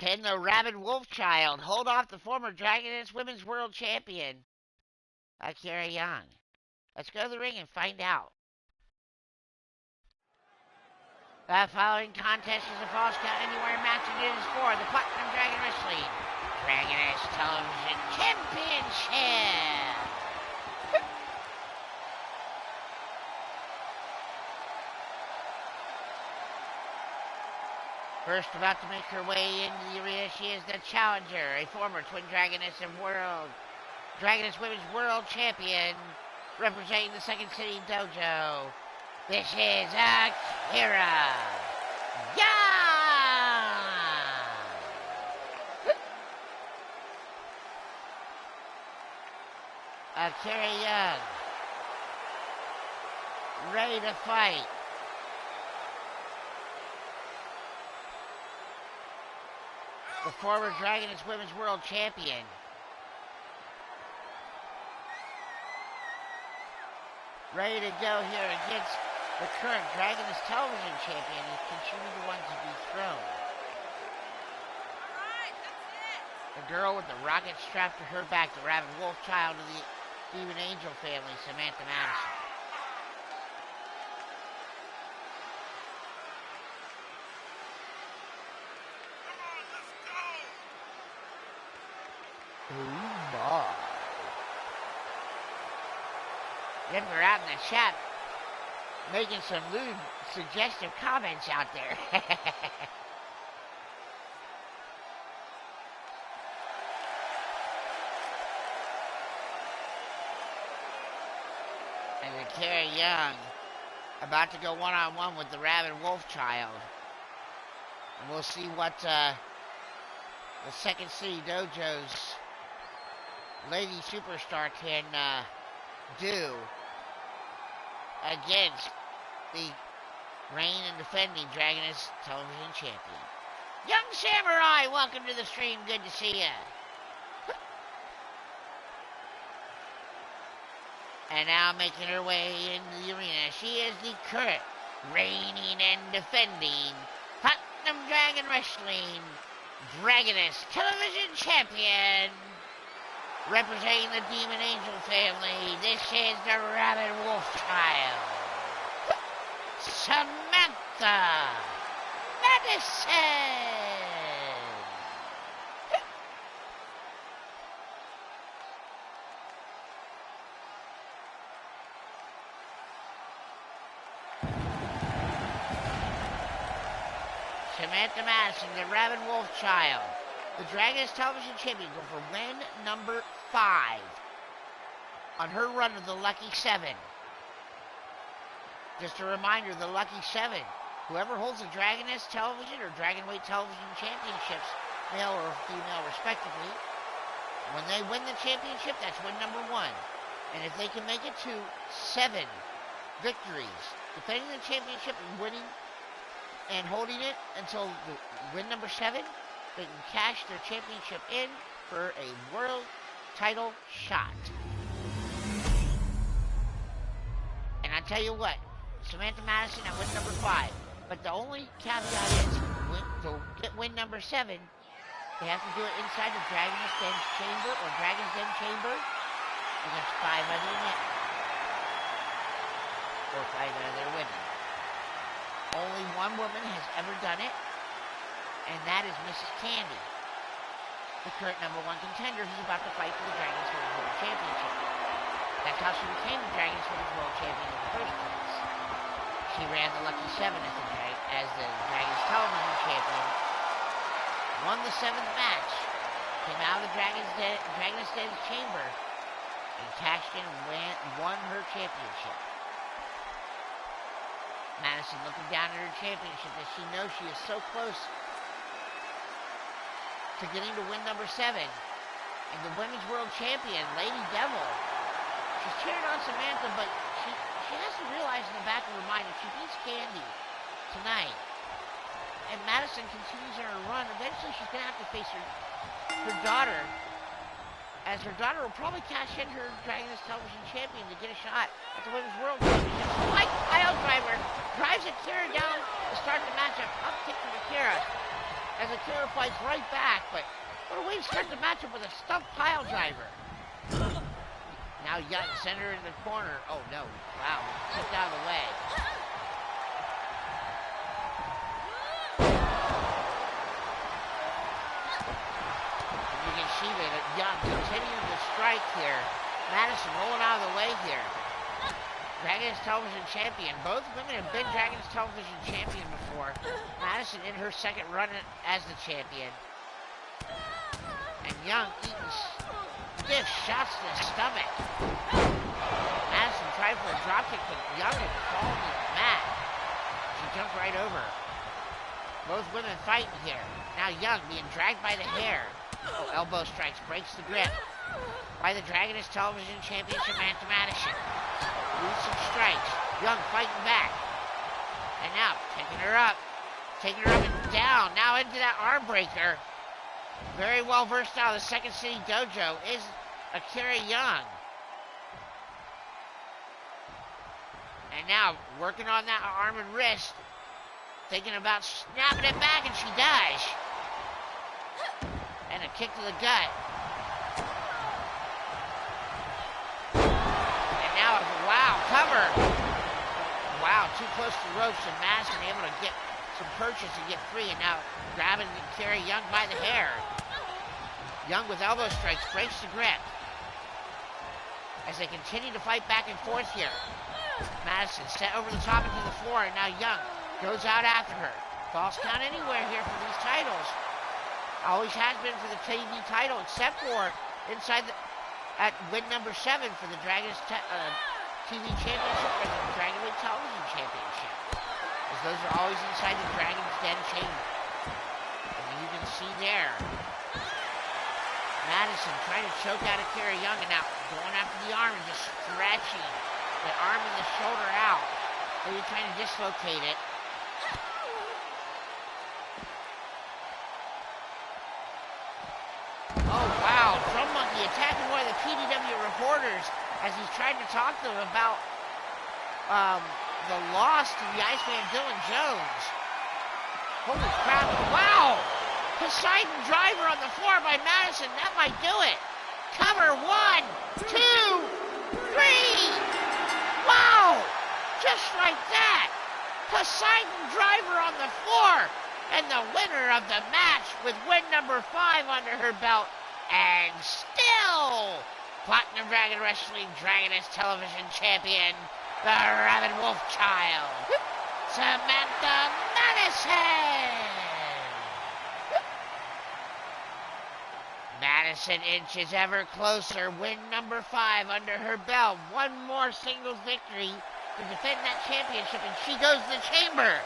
[SPEAKER 1] Can the Rabid Wolfchild hold off the former Dragoness Women's World Champion, Akira Young? Let's go to the ring and find out. The following contest is a Falls Count Anywhere match, and it is for the Platinum Dragon Wrestling Dragoness Television Championship. First about to make her way into the arena, she is the challenger, a former Twin Dragoness and Dragoness Women's World Champion, representing the Second City Dojo. This is Akira Young! Akira Young, ready to fight. The former Dragoness Women's World Champion. Ready to go here against the current Dragoness Television Champion and continue the one to be thrown.
[SPEAKER 2] Alright, that's it.
[SPEAKER 1] The girl with the rocket strapped to her back, the Rabid Wolfchild of the Demon Angel family, Samantha Madison. Oh my. Denver out in the chat making some lewd, suggestive comments out there. And Akira Young about to go one-on-one with the Rabid Wolfchild. And we'll see what the Second City Dojo's Lady Superstar can do against the reigning and defending Dragoness Television Champion. Young Samurai, welcome to the stream. Good to see ya. And now making her way into the arena, she is the current reigning and defending Platinum Dragon Wrestling Dragoness Television Champion. Representing the Demon Angel family, this is the Rabid Wolfchild, Samantha Madison. Samantha Madison, the Rabid Wolfchild, the Dragoness Television Champion, go for win number 5 on her run of the Lucky 7. Just a reminder, the Lucky 7, whoever holds the Dragoness Television or Dragonweight Television Championships, male or female respectively, when they win the championship, that's win number 1. And if they can make it to 7 victories, defending the championship and winning and holding it until the win number 7, they can cash their championship in for a world title shot. And I tell you what, Samantha Madison at win number 5. But the only caveat is, to get win number 7, they have to do it inside the Dragon's Den chamber or Dragon's Den chamber against 5 other men. Or 5 other women. Only one woman has ever done it, and that is Mrs. Candy, the current number 1 contender who's about to fight for the Dragon's Women's World Championship. That's how she became the Dragon's Women's World Champion in the first place. She ran the Lucky 7 as the Dragon's Television Champion, won the 7th match, came out of the Dragon's Den chamber, and cashed in and won her championship. Madison looking down at her championship as she knows she is so close to getting to win number 7. And the Women's World Champion, Lady Devil, she's cheering on Samantha, but she has to realize in the back of her mind, if she beats Candy tonight, and Madison continues on her run, eventually she's going to have to face her daughter, as her daughter will probably cash in her Dragoness Television Champion to get a shot at the Women's World Championship. Pile driver drives Akira down to start the matchup. Up kick from Akira. as Akira fights right back, but what a way to start the matchup with a stuffed pile driver. Now Young sent her in the corner. Oh no, wow, kicked out of the way. And you can see that Young continuing to strike here. Madison rolling out of the way here. Dragon's Television Champion. Both women have been Dragon's Television Champion before. Madison in her second run as the champion. And Young eating stiff shots to the stomach. Madison tried for a dropkick, but Young had fallen to the mat. She jumped right over. Both women fighting here. Now Young being dragged by the hair. Oh, elbow strikes, breaks the grip. By the Dragon's Television Champion, Samantha Madison. Some strikes. Young fighting back. And now taking her up and down. Now into that arm breaker. Very well versed out of the Second City Dojo is Akira Young. And now working on that arm and wrist. Thinking about snapping it back, and she does. And a kick to the gut. Wow, cover. Wow, too close to the ropes, and Madison able to get some purchase and get free, and now grabbing and carry Young by the hair. Young with elbow strikes, breaks the grip. As they continue to fight back and forth here. Madison set over the top into the floor, and now Young goes out after her. False count anywhere here for these titles. Always has been for the TV title, except for inside at win number 7 for the Dragon's TV Championship or the Dragon League Television Championship. As those are always inside the Dragon's Den chamber. And you can see there, Madison trying to choke out Akira Young, and now going after the arm and just stretching the arm and the shoulder out. Maybe trying to dislocate it. Oh wow, Drum Monkey attacking one of the PDW reporters as he's trying to talk to them about the loss to the Iceman Dylan Jones. Holy crap, wow! Poseidon driver on the floor by Madison, that might do it. Cover, 1, 2, 3! Wow! Just like that! Poseidon driver on the floor! And the winner of the match with win number 5 under her belt, and still Platinum Dragon Wrestling Dragoness Television Champion, the Rabid Wolf Child, Samantha Madison! Madison inches ever closer, win number 5 under her belt, one more singles victory to defend that championship, and she goes to the chamber.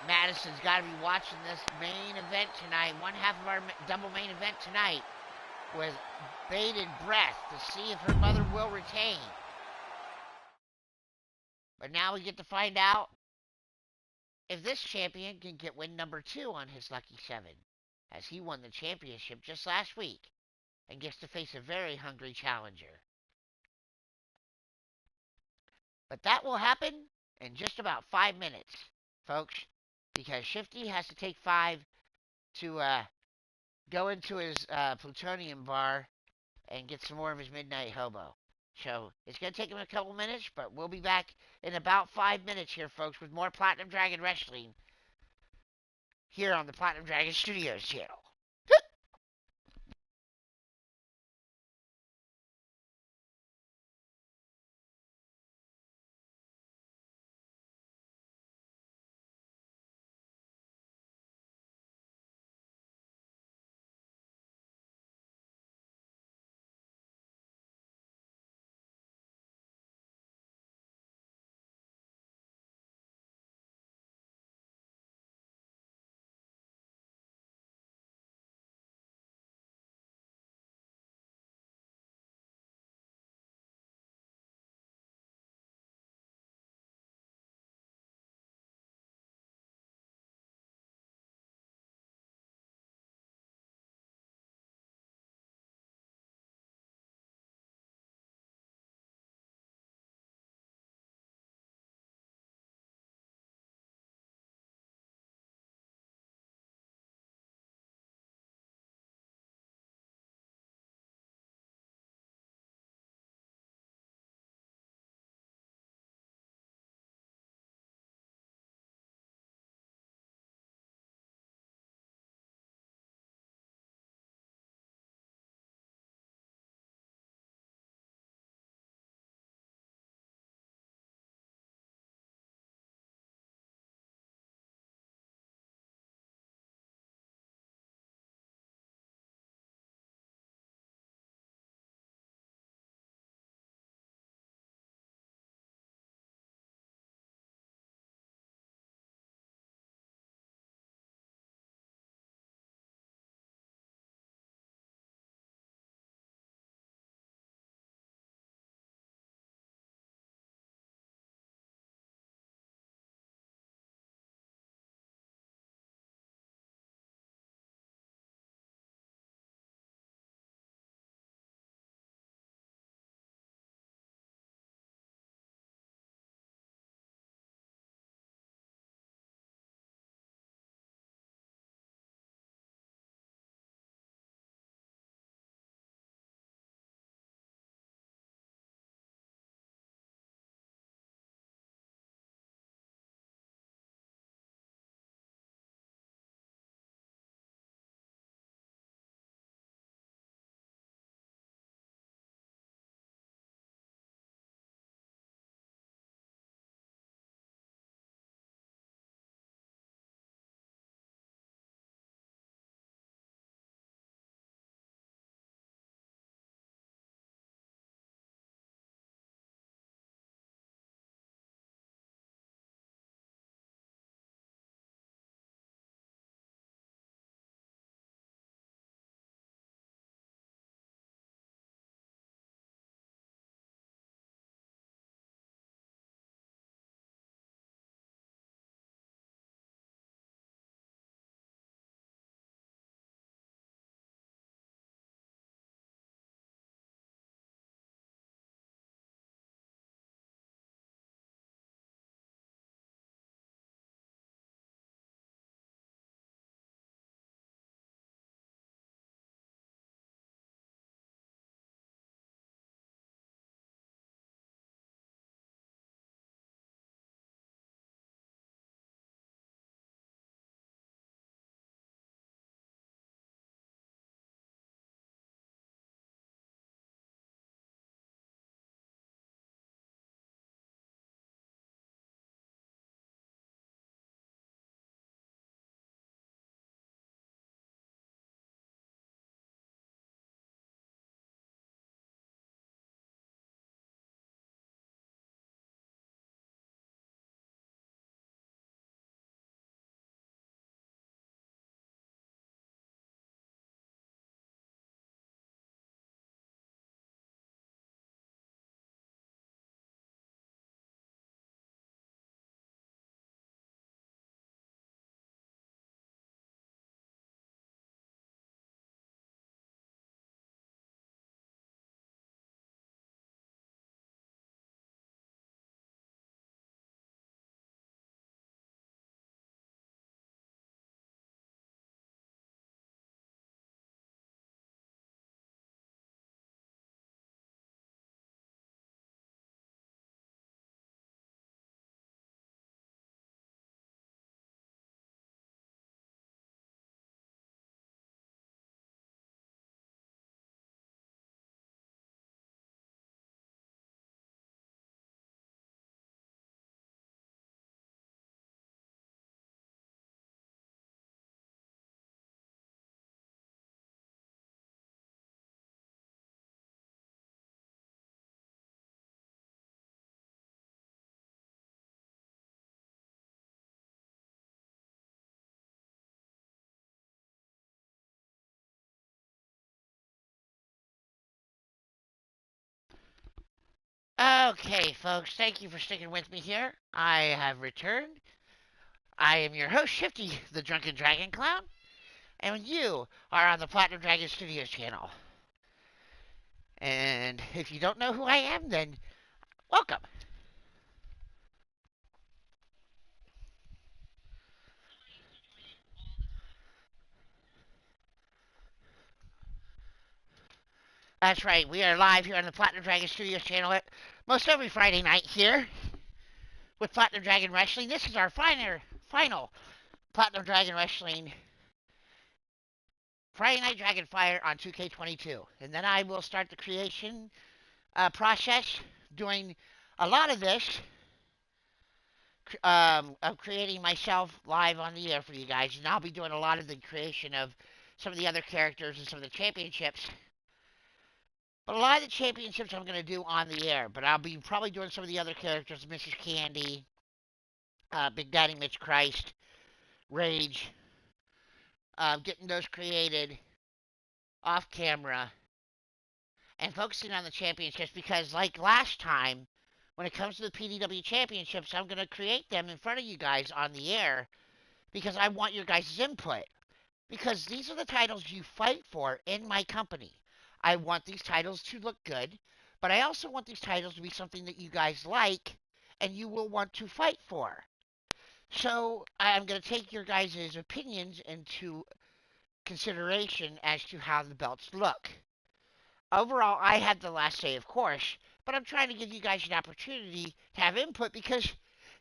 [SPEAKER 1] Madison's got to be watching this main event tonight, one half of our double main event tonight, with bated breath to see if her mother will retain. But now we get to find out if this champion can get win number 2 on his lucky 7, as he won the championship just last week and gets to face a very hungry challenger. But that will happen in just about 5 minutes, folks, because Shifty has to take 5 to go into his plutonium bar and get some more of his midnight hobo. So it's going to take him a couple minutes, but we'll be back in about 5 minutes here, folks, with more Platinum Dragon Wrestling here on the Platinum Dragon Studios channel. Okay, folks, thank you for sticking with me here. I have returned. I am your host, Shifty The Drunken DragonClown, and you are on the Platinum Dragon Studios channel. And if you don't know who I am, then welcome. That's right, we are live here on the Platinum Dragon Studios channel at most every Friday night here with Platinum Dragon Wrestling. This is our final Platinum Dragon Wrestling Friday Night Dragonfire on 2K22. And then I will start the creation process, doing a lot of this, of creating myself live on the air for you guys. And I'll be doing a lot of the creation of some of the other characters and some of the championships. But a lot of the championships I'm going to do on the air. But I'll be probably doing some of the other characters, Mrs. Candy, Big Daddy Mitch Christ, Rage, getting those created off camera and focusing on the championships because, like last time, when it comes to the PDW championships, I'm going to create them in front of you guys on the air because I want your guys' input. Because these are the titles you fight for in my company. I want these titles to look good, but I also want these titles to be something that you guys like and you will want to fight for. So I'm going to take your guys' opinions into consideration as to how the belts look. Overall, I had the last say, of course, but I'm trying to give you guys an opportunity to have input because,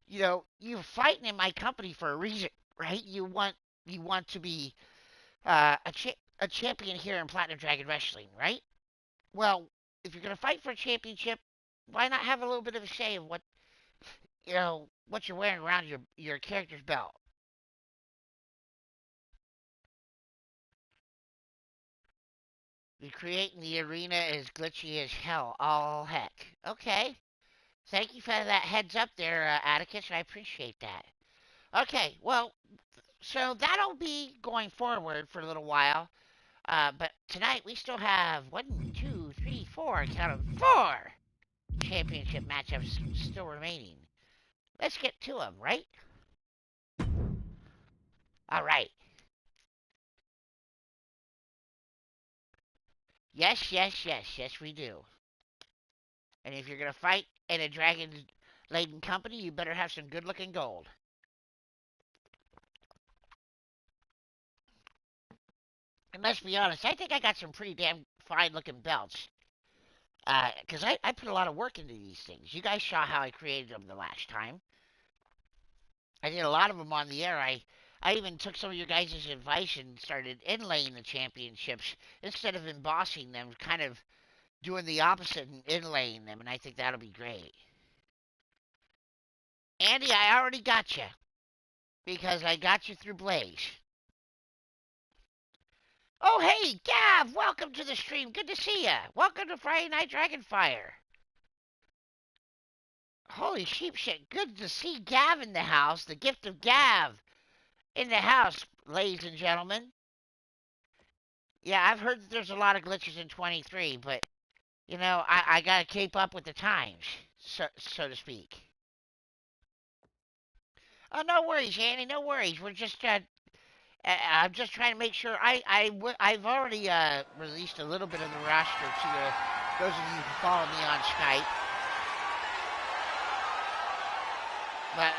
[SPEAKER 1] you're fighting in my company for a reason, right? You want to be a champion here in Platinum Dragon Wrestling, right? Well, if you're gonna fight for a championship, why not have a little bit of a say of what you're wearing around your character's belt? The creating the arena is glitchy as hell. All heck. Okay. Thank you for that heads up there, Atticus. I appreciate that. Okay, well, so that'll be going forward for a little while. But tonight we still have one, two, three, four, count of four championship matchups still remaining. Let's get to them, right? All right. Yes, yes, yes, yes, we do. And if you're gonna fight in a dragon-laden company, you better have some good-looking gold. And let's be honest, I think I got some pretty damn fine-looking belts. Because I put a lot of work into these things. You guys saw how I created them the last time. I did a lot of them on the air. I even took some of your guys' advice and started inlaying the championships instead of embossing them, kind of doing the opposite and inlaying them, and I think that'll be great. Andy, I already got you because I got you through Blaze. Oh, hey, Gav, welcome to the stream. Good to see ya. Welcome to Friday Night Dragonfire. Holy sheep shit. Good to see Gav in the house. The gift of Gav in the house, ladies and gentlemen. Yeah, I've heard that there's a lot of glitches in 23, but, I gotta keep up with the times, so to speak. Oh, no worries, Andy, no worries. I'm just trying to make sure. I've already released a little bit of the roster to those of you who follow me on Skype. But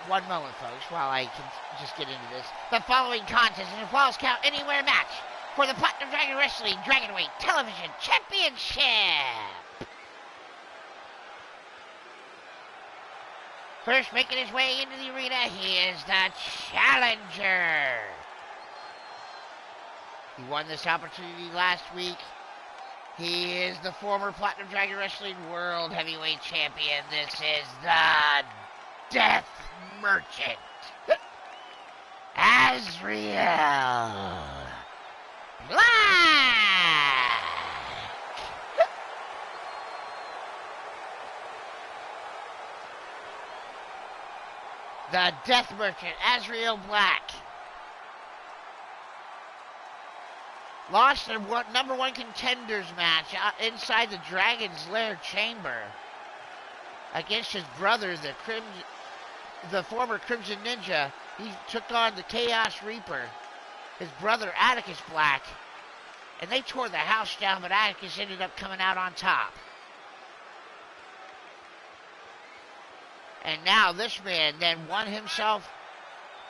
[SPEAKER 1] one moment, folks, while I can just get into this. The following contest is a falls count anywhere match for the Platinum Dragon Wrestling Dragonweight Television Championship. First making his way into the arena, he is the challenger. He won this opportunity last week. He is the former Platinum Dragon Wrestling World Heavyweight Champion. This is the Death Merchant, Azrael Black. The Death Merchant, Azrael Black. lost their number one contenders match inside the Dragon's Lair chamber against his brother, the former Crimson Ninja. He took on the Chaos Reaper, his brother Atticus Black, and they tore the house down, but Atticus ended up coming out on top. And now this man then won himself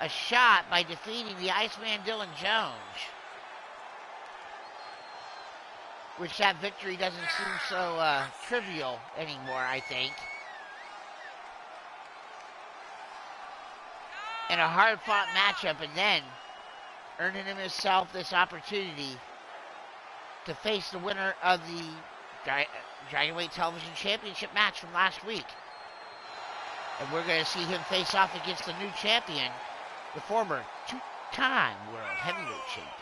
[SPEAKER 1] a shot by defeating the Iceman Dylan Jones, which that victory doesn't seem so trivial anymore, I think. In a hard-fought matchup, and then earning himself this opportunity to face the winner of the Dragonweight Television Championship match from last week. And we're going to see him face off against the new champion, the former two-time World Heavyweight Champion.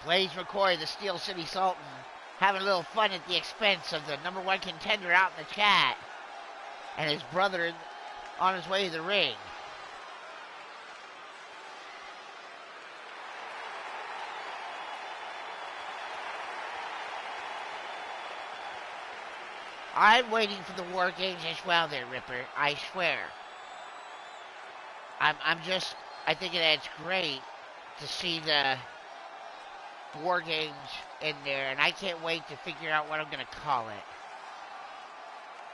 [SPEAKER 1] Blaze McCoy, the Steel City Sultan, having a little fun at the expense of the number one contender out in the chat, and his brother on his way to the ring. I'm waiting for the War Games as well there, Ripper, I swear. I think that it's great to see the War Games in there, and I can't wait to figure out what I'm going to call it.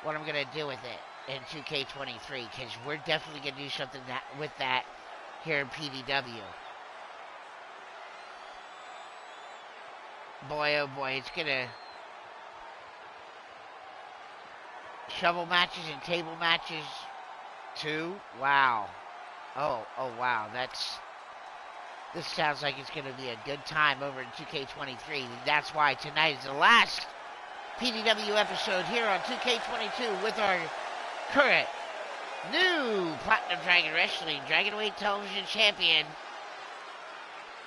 [SPEAKER 1] What I'm going to do with it in 2K23, because we're definitely going to do something with that here in PDW. Boy, oh boy, it's going to... Shovel matches and table matches too? Wow. Oh wow, this sounds like it's going to be a good time over in 2K23. That's why tonight is the last PDW episode here on 2K22 with our current new Platinum Dragon Wrestling Dragonweight Television Champion,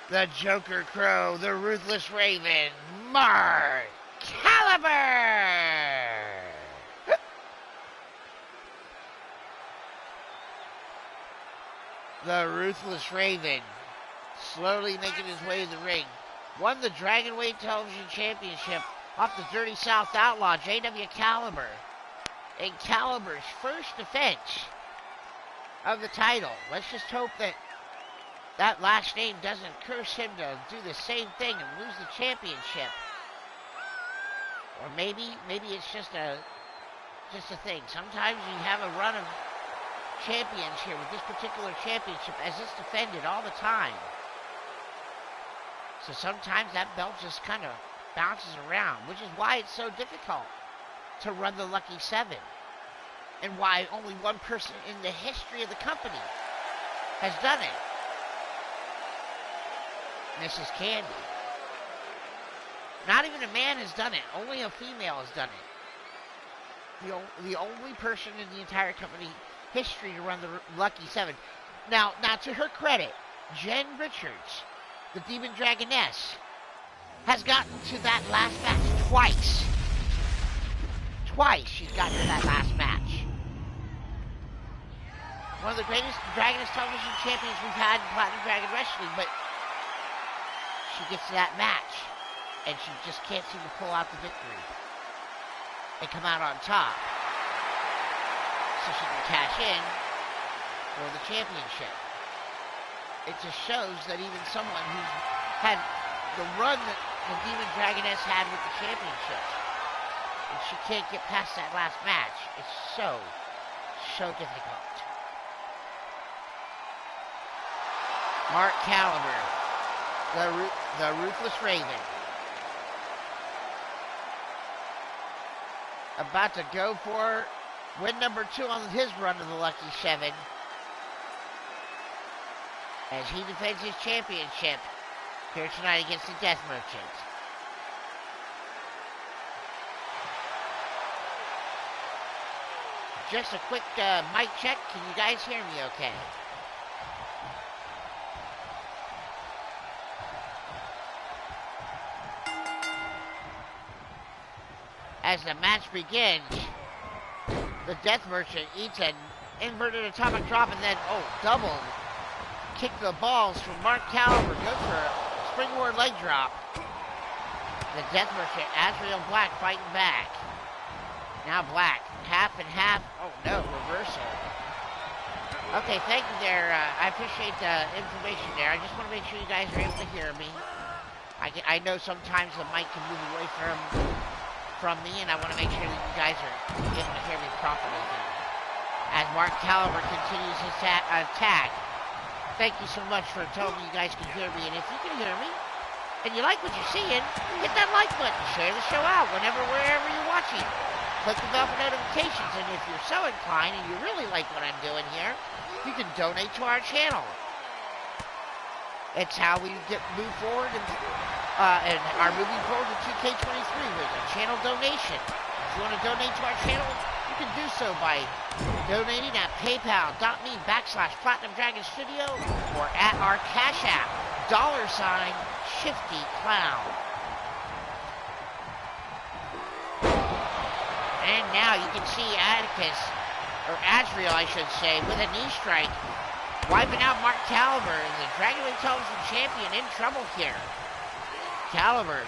[SPEAKER 1] the Joker Crow, the Ruthless Raven, Mark Caliber! The Ruthless Raven, slowly making his way to the ring, won the Dragonweight Television Championship off the Dirty South Outlaw, J.W. Caliber, in Caliber's first defense of the title. Let's just hope that that last name doesn't curse him to do the same thing and lose the championship. Or maybe it's just a thing. Sometimes you have a run of champions here with this particular championship as it's defended all the time. So sometimes that belt just kind of bounces around, which is why it's so difficult to run the Lucky Seven, and why only one person in the history of the company has done it. Mrs. Candy. Not even a man has done it. Only a female has done it. The only person in the entire company history to run the Lucky Seven. Now to her credit, Jen Richards, the Demon Dragoness, has gotten to that last match twice. Twice she's gotten to that last match. One of the greatest Dragoness television champions we've had in Platinum Dragon Wrestling, but she gets to that match, and she just can't seem to pull out the victory and come out on top, so she can cash in for the championship. It just shows that even someone who's had the run that the Demon Dragoness had with the championship, and she can't get past that last match, it's so difficult. Mark Caliber, the Ruthless Raven, about to go for win number 2 on his run to the Lucky Seven, as he defends his championship here tonight against the Death Merchant. Just a quick mic check. Can you guys hear me okay? As the match begins, the Death Merchant eats a inverted atomic drop, and then, oh, double. Kick the balls from Mark Caliber. Goes for a springboard leg drop. The Death Merchant, Azrael Black fighting back. Now Black, half and half. Oh no, reversal. Okay, thank you there. I appreciate the information there. I just want to make sure you guys are able to hear me. I know sometimes the mic can move away from me, and I want to make sure that you guys are able to hear me properly here. As Mark Caliber continues his attack. Thank you so much for telling me you guys can hear me. And if you can hear me, and you like what you're seeing, hit that like button. Share the show out wherever you're watching. Click the bell for notifications. And if you're so inclined and you really like what I'm doing here, you can donate to our channel. It's how we move forward and are moving forward to 2K23 with a channel donation. If you want to donate to our channel, you can do so by donating at paypal.me/Platinum Dragon Studio or at our Cash App, $Shifty Clown. And now you can see Atticus, or Azrael I should say, with a knee strike, wiping out Mark Caliber, the Dragonweight Television Champion, in trouble here. Caliber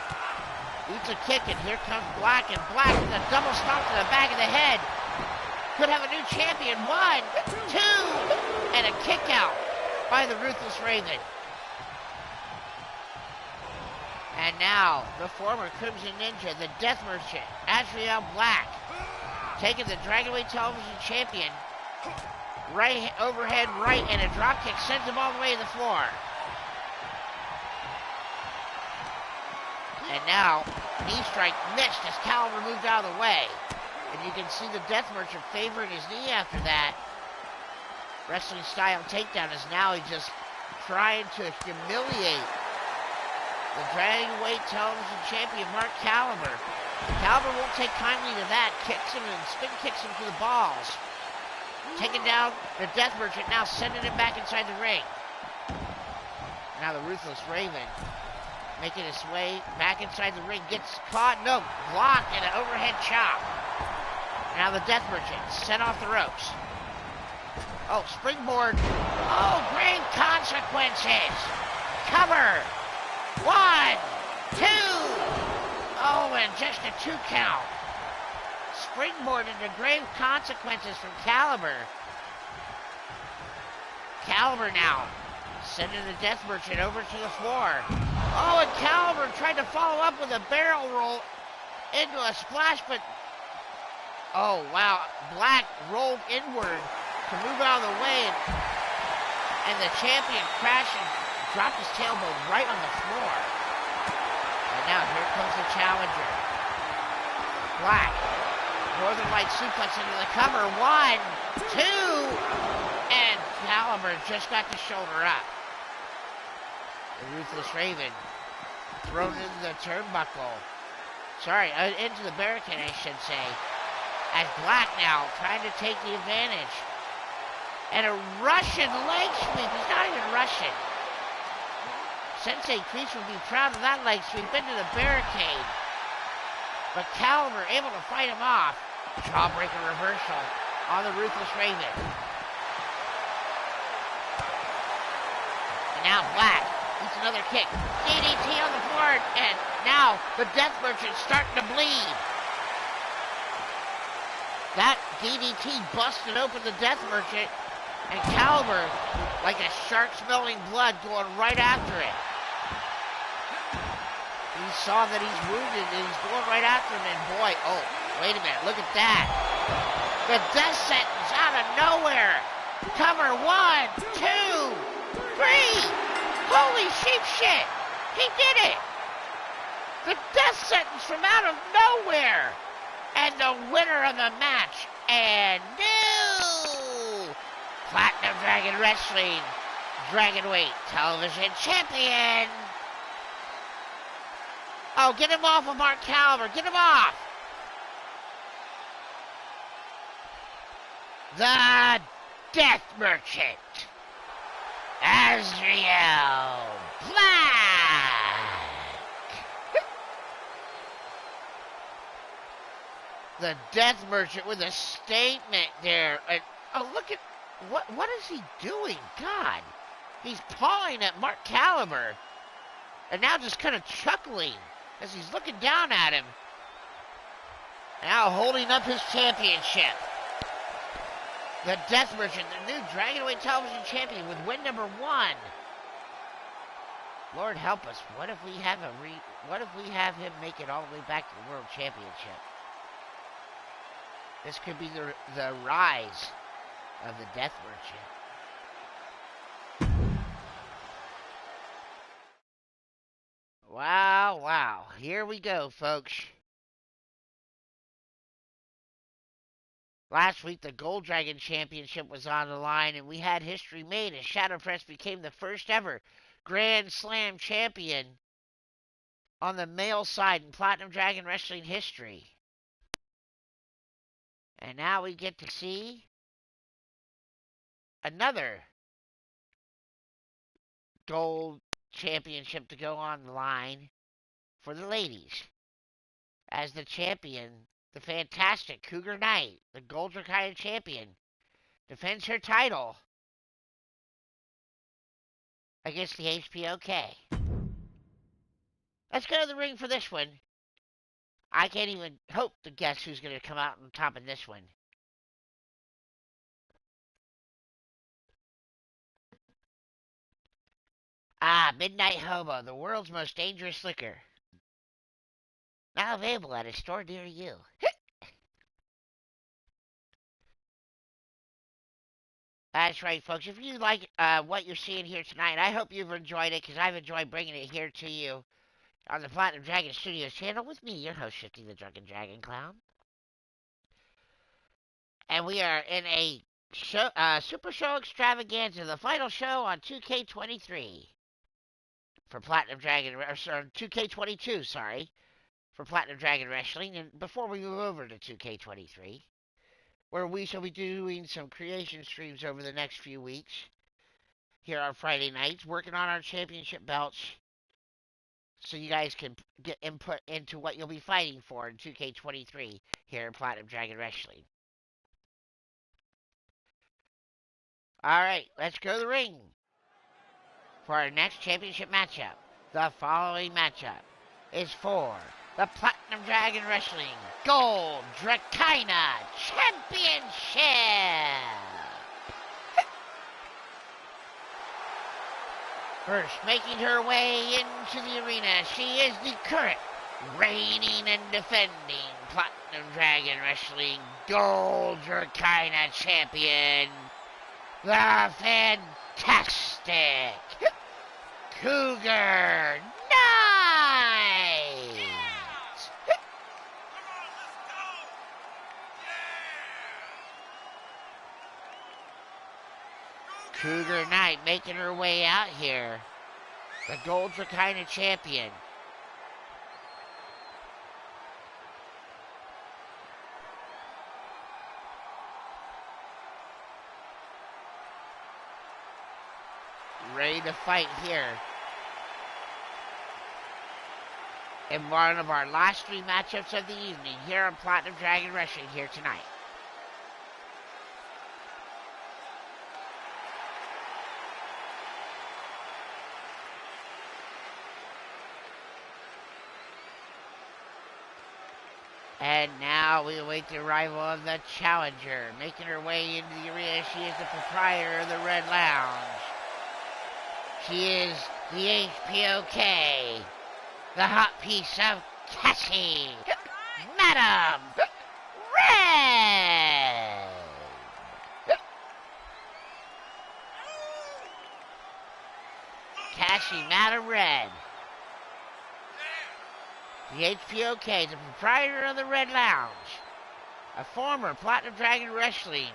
[SPEAKER 1] eats a kick, and here comes Black, and Black with a double stomp to the back of the head. Could have a new champion. 1, 2, and a kick out by the Ruthless Raven. And now, the former Crimson Ninja, the Death Merchant, Azrael Black, taking the Dragonweight Television Champion. Right overhead right, and a drop kick sends him all the way to the floor. And now, knee strike missed as Caliber moved out of the way. And you can see the Death Merchant favoring his knee after that. Wrestling style takedown is now he's just trying to humiliate the Dragonweight Television Champion, Mark Caliber. Caliber won't take kindly to that. Kicks him and spin kicks him to the balls. Taking down the Death Merchant, now sending him back inside the ring. Now the Ruthless Raven making his way back inside the ring. Gets caught, no, blocked, and an overhead chop. Now the Death Merchant set off the ropes. Oh, springboard. Oh, grave consequences. Cover. 1, 2. Oh, and just a 2 count. Springboard into grave consequences from Caliber. Caliber now sending the Death Merchant over to the floor. Oh, and Caliber tried to follow up with a barrel roll into a splash, but oh, wow. Black rolled inward to move out of the way, and the champion crashed and dropped his tailbone right on the floor. And now here comes the challenger. Black. Northern Light suplex into the cover. 1, 2. And Caliber just got the shoulder up. The Ruthless Raven thrown into the turnbuckle. Sorry, into the barricade, I should say. As Black now trying to take the advantage. And a Russian leg sweep. He's not even Russian. Sensei Kreese would be proud of that leg sweep into the barricade. But Caliber able to fight him off. Jawbreaker reversal on the Ruthless Raven. And now Black eats another kick. DDT on the floor. And now the Death Merchant starting to bleed. That DDT busted open the Death Merchant. And Caliber, like a shark smelling blood, going right after it. He saw that he's wounded and he's going right after him, and boy, oh, wait a minute, look at that. The death sentence out of nowhere. Cover. 1, 2, 3. Holy sheep shit. He did it. The death sentence from out of nowhere. And the winner of the match, and new Platinum Dragon Wrestling Dragonweight Television Champion. Oh, get him off of Mark Caliber. Get him off. The Death Merchant, Azrael Black. The Death Merchant with a statement there. Oh, look at what is he doing? God, he's pawing at Mark Caliber, and now just kind of chuckling as he's looking down at him. Now holding up his championship. The Death Merchant, the new Dragon Away Television Champion with win number 1. Lord help us. What if we have him make it all the way back to the World Championship? This could be the rise of the Death Merchant. Wow, wow. Here we go, folks. Last week, the Gold Dragon Championship was on the line, and we had history made as Shadow Press became the first ever Grand Slam champion on the male side in Platinum Dragon Wrestling history. And now we get to see another gold championship to go on the line for the ladies. As the champion, the fantastic Cougar Knight, the Gold Dragon champion, defends her title against the HPOK. Let's go to the ring for this one. I can't even hope to guess who's going to come out on top in this one. Ah, Midnight Hobo, the world's most dangerous liquor. Now available at a store near you. That's right, folks. If you like what you're seeing here tonight, I hope you've enjoyed it, because I've enjoyed bringing it here to you on the Platinum Dragon Studios channel with me, your host, Shifty The Drunken DragonClown. And we are in a show, Super Show Extravaganza, the final show on 2K23 for Platinum Dragon, or 2K22, sorry, for Platinum Dragon Wrestling. And before we move over to 2K23, where we shall be doing some creation streams over the next few weeks here on Friday nights, working on our championship belts so you guys can get input into what you'll be fighting for in 2K23 here in Platinum Dragon Wrestling. Alright, let's go to the ring for our next championship matchup. The following matchup is for the Platinum Dragon Wrestling Gold Dracaina Championship. First, making her way into the arena, she is the current reigning and defending Platinum Dragon Wrestling Gold Dracaina Champion, the fantastic Cougar Knight. Cougar Knight making her way out here. The Gold Dracaina champion. Ready to fight here in one of our last 3 matchups of the evening here on Platinum Dragon Wrestling here tonight. And now we await the arrival of the challenger. Making her way into the arena, she is the proprietor of the Red Lounge. She is the HPOK, the hot piece of Cassie, Madam Red. Cassie, Madam Red. The HPOK, the proprietor of the Red Lounge, a former Platinum Dragon Wrestling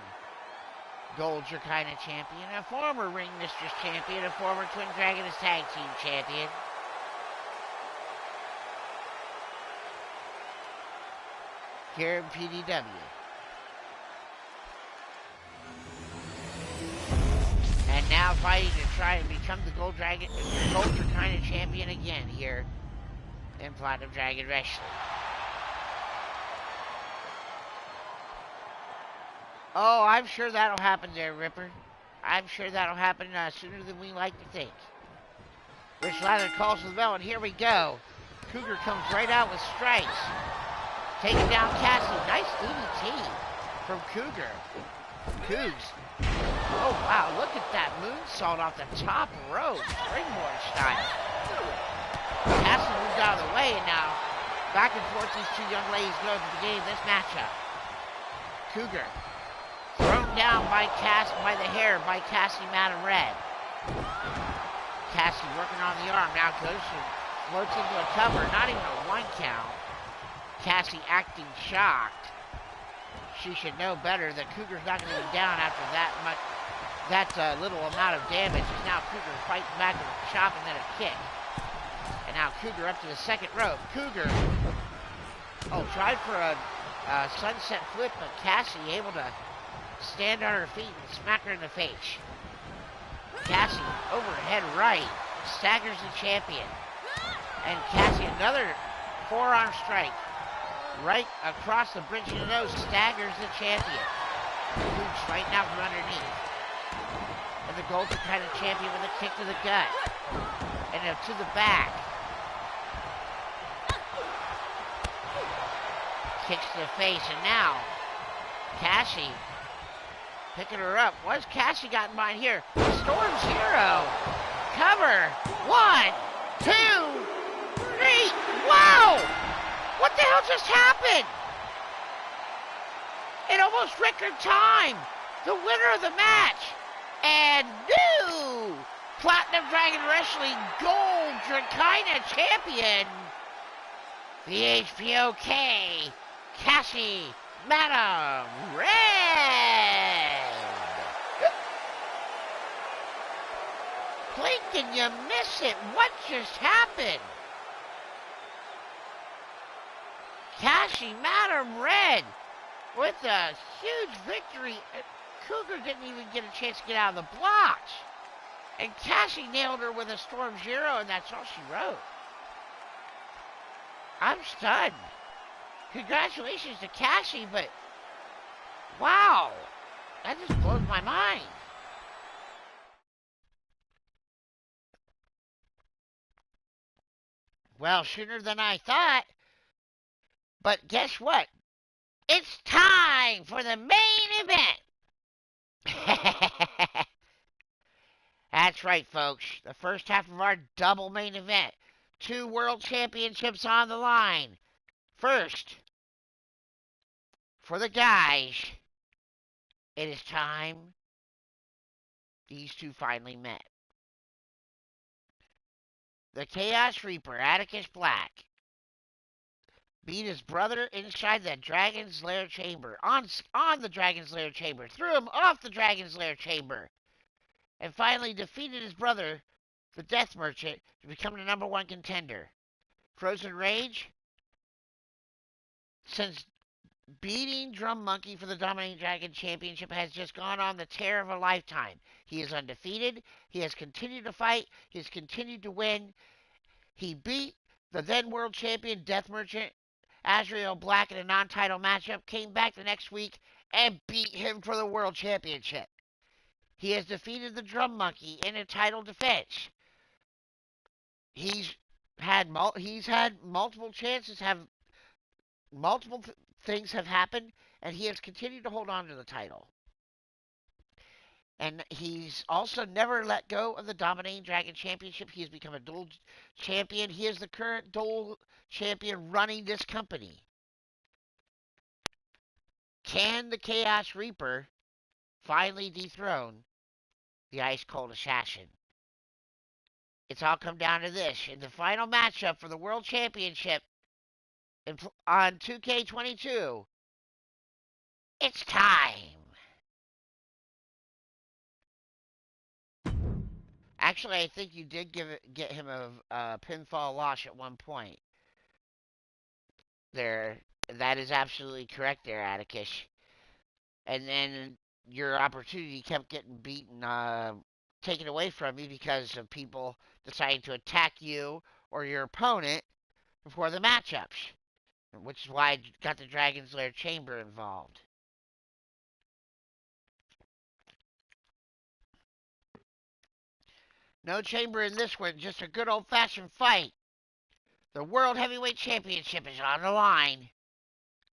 [SPEAKER 1] Gold Dracaina champion, a former Ring Mistress champion, a former Twin Dragoness Tag Team champion. Here in PDW. And now fighting to try and become the Gold Dracaina champion again here in Platinum Dragon Wrestling. Oh, I'm sure that'll happen there, Ripper. I'm sure that'll happen sooner than we like to think. Rich Lather calls for the bell, and here we go. Cougar comes right out with strikes. Taking down Cassie. Nice DDT from Cougar. Cougs. Oh, wow, look at that moonsault off the top rope. Springboard style. Cassie moved out of the way, and now back and forth these two young ladies go at the beginning of this matchup. Cougar thrown down by the hair by Cassie Madam Red. Cassie working on the arm. Now goes and floats into a cover. Not even a 1 count. Cassie acting shocked. She should know better that Cougar's not going to be down after that little amount of damage. As now Cougar fighting back with a chop and then a kick. And now Cougar up to the second rope. Cougar, tried for a sunset flip, but Cassie able to stand on her feet and smack her in the face. Cassie, overhead right, staggers the champion. And Cassie, another forearm strike. Right across the bridge of the nose, staggers the champion. Boots right now from underneath. And the Golden kind of champion with a kick to the gut. And to the back. Kicks to the face, and now Cassie picking her up. What's Cassie got in mind here? Storm Zero. Cover. 1, 2, 3. Wow! What the hell just happened? In almost record time, the winner of the match and new Platinum Dragon Wrestling Gold Dragonfire champion, the HPOK, Cassie Madam Red. Blink and you miss it. What just happened? Cassie Madam Red with a huge victory. Cougar didn't even get a chance to get out of the blocks. And Cassie nailed her with a Storm Zero, and that's all she wrote. I'm stunned. Congratulations to Cassie, but wow, that just blows my mind. Well, sooner than I thought. But guess what? It's time for the main event. That's right, folks. The first half of our double main event. 2 world championships on the line. First, for the guys, it is time these two finally met. The Chaos Reaper, Atticus Black, beat his brother inside the Dragon's Lair chamber. On the Dragon's Lair chamber. Threw him off the Dragon's Lair chamber. And finally defeated his brother, the Death Merchant, to become the #1 contender. Frozen Rage, since beating Drum Monkey for the Dominating Dragon Championship, has just gone on the tear of a lifetime. He is undefeated. He has continued to fight. He has continued to win. He beat the then world champion, Death Merchant, Azrael Black, in a non-title matchup, came back the next week and beat him for the world championship. He has defeated the Drum Monkey in a title defense. He's had multiple chances, multiple things have happened, and he has continued to hold on to the title. And he's also never let go of the Dominating Dragon Championship. He has become a dual champion. He is the current dual champion running this company. Can the Chaos Reaper finally dethrone the Ice Cold Assassin? It's all come down to this. In the final matchup for the World Championship on 2K22, it's time. Actually, I think you did get him a pinfall loss at one point. There, that is absolutely correct there, Atticus. And then your opportunity kept getting beaten, taken away from you because of people deciding to attack you or your opponent before the matchups, which is why I got the Dragon's Lair Chamber involved. No chamber in this one, just a good old-fashioned fight. The World Heavyweight Championship is on the line.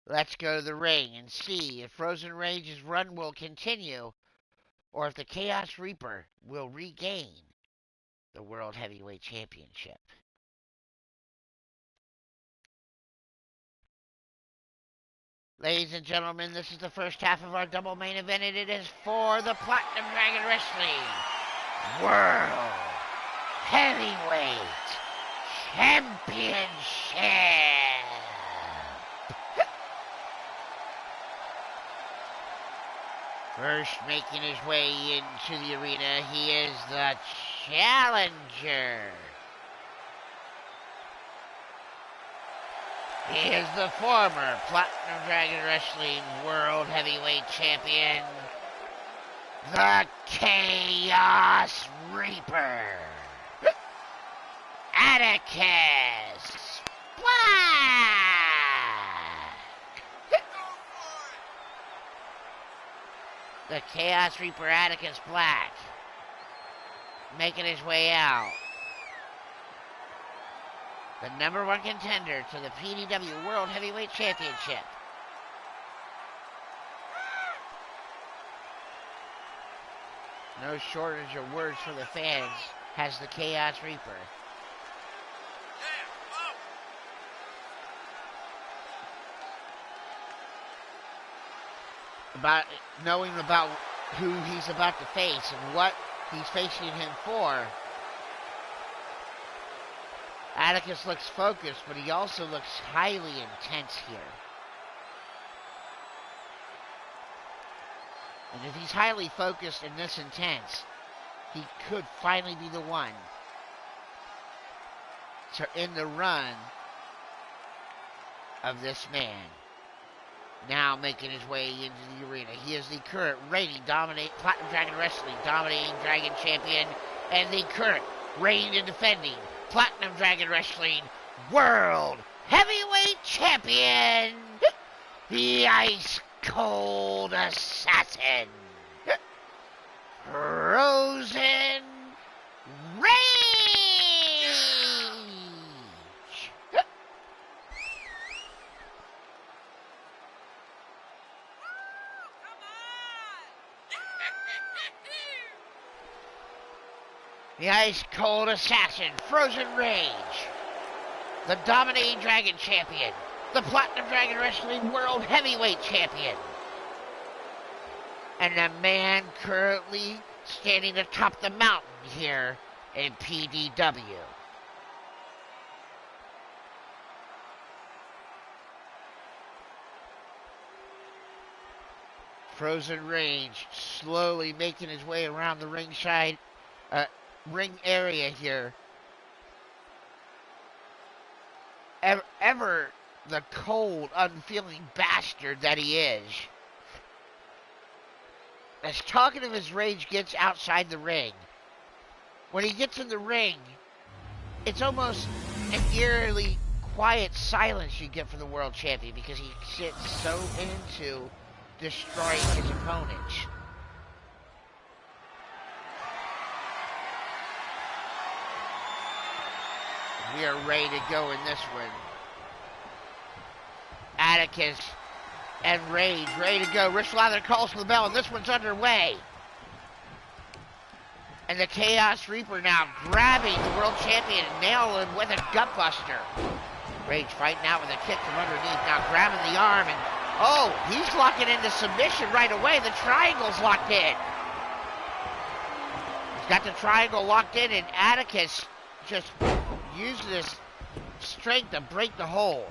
[SPEAKER 1] Let's go to the ring and see if Frozen Rage's run will continue or if the Chaos Reaper will regain the World Heavyweight Championship. Ladies and gentlemen, this is the first half of our double main event, and it is for the Platinum Dragon Wrestling World Heavyweight Championship. First making his way into the arena, he is the challenger. He is the former Platinum Dragon Wrestling World Heavyweight Champion, the Chaos Reaper, Atticus Black. The Chaos Reaper, Atticus Black, making his way out. The #1 contender to the PDW World Heavyweight Championship. No shortage of words for the fans has the Chaos Reaper. About knowing about who he's about to face and what he's facing him for. Atticus looks focused, but he also looks highly intense here. And if he's highly focused and this intense, he could finally be the one to end the run of this man. Now making his way into the arena. He is the current reigning Platinum Dragon Wrestling Dominating Dragon Champion and the current reigning and defending Platinum Dragon Wrestling World Heavyweight Champion, the Ice Cold Assassin, Frozen Rage. The Ice Cold Assassin, Frozen Rage, the Dominating Dragon Champion, the Platinum Dragon Wrestling World Heavyweight Champion, and the man currently standing atop the mountain here in PDW. Frozen Rage slowly making his way around the ring area here. Ever the cold, unfeeling bastard that he is. As talkative as Rage gets outside the ring, when he gets in the ring, it's almost an eerily quiet silence you get from the world champion because he sits so into destroying his opponents. We are ready to go in this one. Atticus and Rage ready to go. Rich Lather calls for the bell, and this one's underway. And the Chaos Reaper now grabbing the world champion and nailing him with a gutbuster. Rage fighting out with a kick from underneath, now grabbing the arm, and oh, he's locking into submission right away. The triangle's locked in. He's got the triangle locked in, and Atticus just using his strength to break the hold.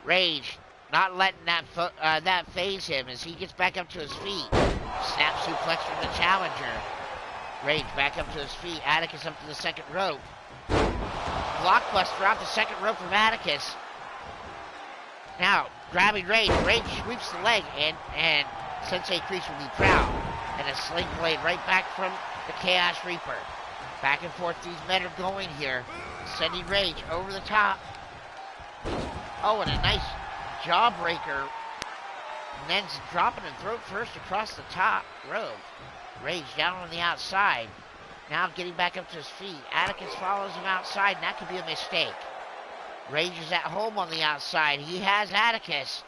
[SPEAKER 1] Rage not letting that phase him as he gets back up to his feet. Snap suplex from the challenger. Rage back up to his feet. Atticus up to the second rope. Blockbuster off the second rope from Atticus. Now grabbing Rage. Rage sweeps the leg, and Sensei Kreese will be proud. And a sling blade right back from the Chaos Reaper. Back and forth these men are going here. Sending Rage over the top. Oh, and a nice jawbreaker. And then dropping him throat first across the top rope. Rage down on the outside. Now getting back up to his feet. Atticus follows him outside, and that could be a mistake. Rage is at home on the outside. He has Atticus.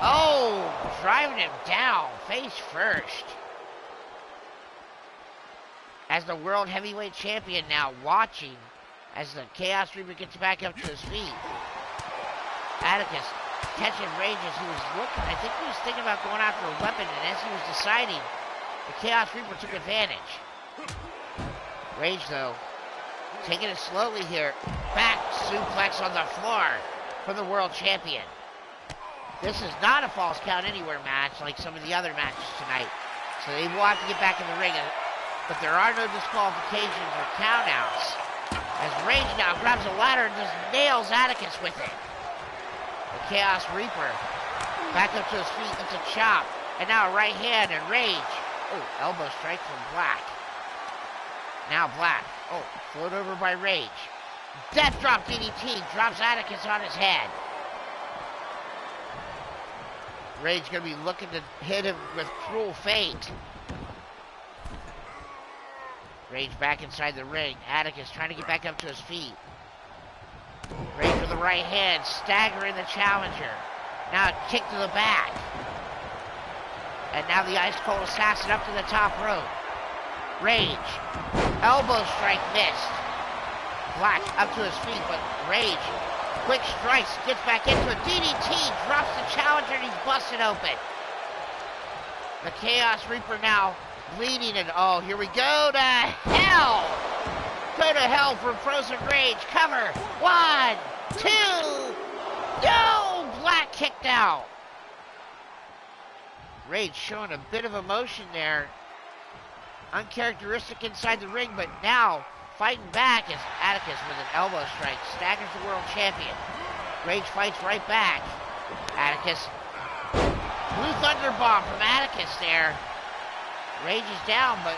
[SPEAKER 1] Oh, driving him down, face first. As the World Heavyweight Champion now watching as the Chaos Reaper gets back up to his feet. Atticus catching Rage as he was looking. I think he was thinking about going after a weapon, and as he was deciding, the Chaos Reaper took advantage. Rage, though, taking it slowly here. Back suplex on the floor for the World Champion. This is not a false count anywhere match like some of the other matches tonight. So they will have to get back in the ring. But there are no disqualifications or countouts. As Rage now grabs a ladder and just nails Atticus with it. The Chaos Reaper back up to his feet. It's a chop. And now a right hand and Rage. Oh, elbow strike from Black. Now Black. Oh, float over by Rage. Death drop DDT. Drops Atticus on his head. Rage going to be looking to hit him with Cruel Fate. Rage back inside the ring. Atticus trying to get back up to his feet. Rage with the right hand, staggering the challenger. Now a kick to the back. And now the Ice Cold Assassin up to the top rope. Rage. Elbow strike missed. Black up to his feet, but Rage, quick strikes, gets back into a DDT, drops the challenger, and he's busted open. The Chaos Reaper now bleeding, and oh, here we go to hell! Go to hell from Frozen Rage. Cover. 1, 2. No! Black kicked out. Rage showing a bit of emotion there. Uncharacteristic inside the ring, but now fighting back is Atticus with an elbow strike. Staggers the World Champion. Rage fights right back. Atticus. Blue Thunder Bomb from Atticus there. Rage is down, but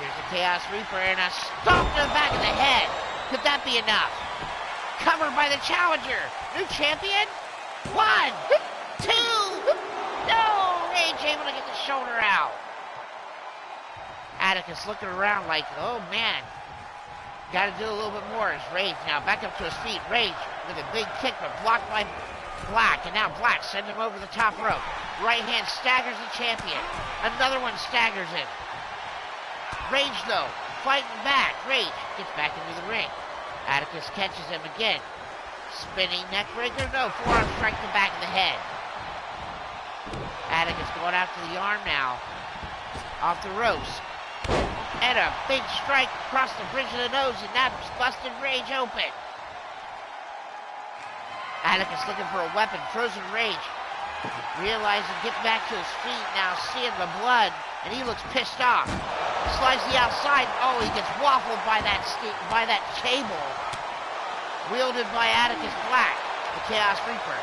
[SPEAKER 1] here's the Chaos Reaper and a stomp to the back of the head. Could that be enough? Covered by the challenger. New champion. 1, 2. No! Rage able to get the shoulder out. Atticus looking around like, oh man. Got to do a little bit more. As Rage now back up to his feet. Rage with a big kick, but blocked by Black. And now Black sends him over the top rope. Right hand staggers the champion. Another one staggers him. Rage, though, fighting back. Rage gets back into the ring. Atticus catches him again. Spinning neck breaker. No, forearm strike to the back of the head. Atticus going after the arm now. Off the ropes. And a big strike across the bridge of the nose, and that's busted Rage open. Atticus looking for a weapon. Frozen Rage realizing, getting back to his feet now, seeing the blood, and he looks pissed off. Slides the outside. Oh, he gets waffled by that table. Wielded by Atticus Black, the Chaos Reaper.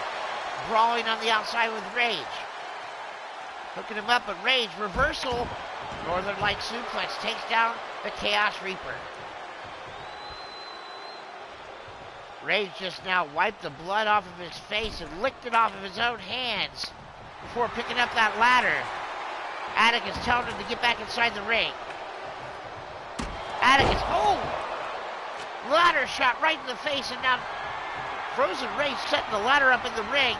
[SPEAKER 1] Brawling on the outside with Rage. Hooking him up, but Rage, reversal. Northern Light suplex takes down the Chaos Reaper. Rage just now wiped the blood off of his face and licked it off of his own hands before picking up that ladder. Atticus telling him to get back inside the ring. Atticus, oh! Ladder shot right in the face, and now Frozen Rage setting the ladder up in the ring.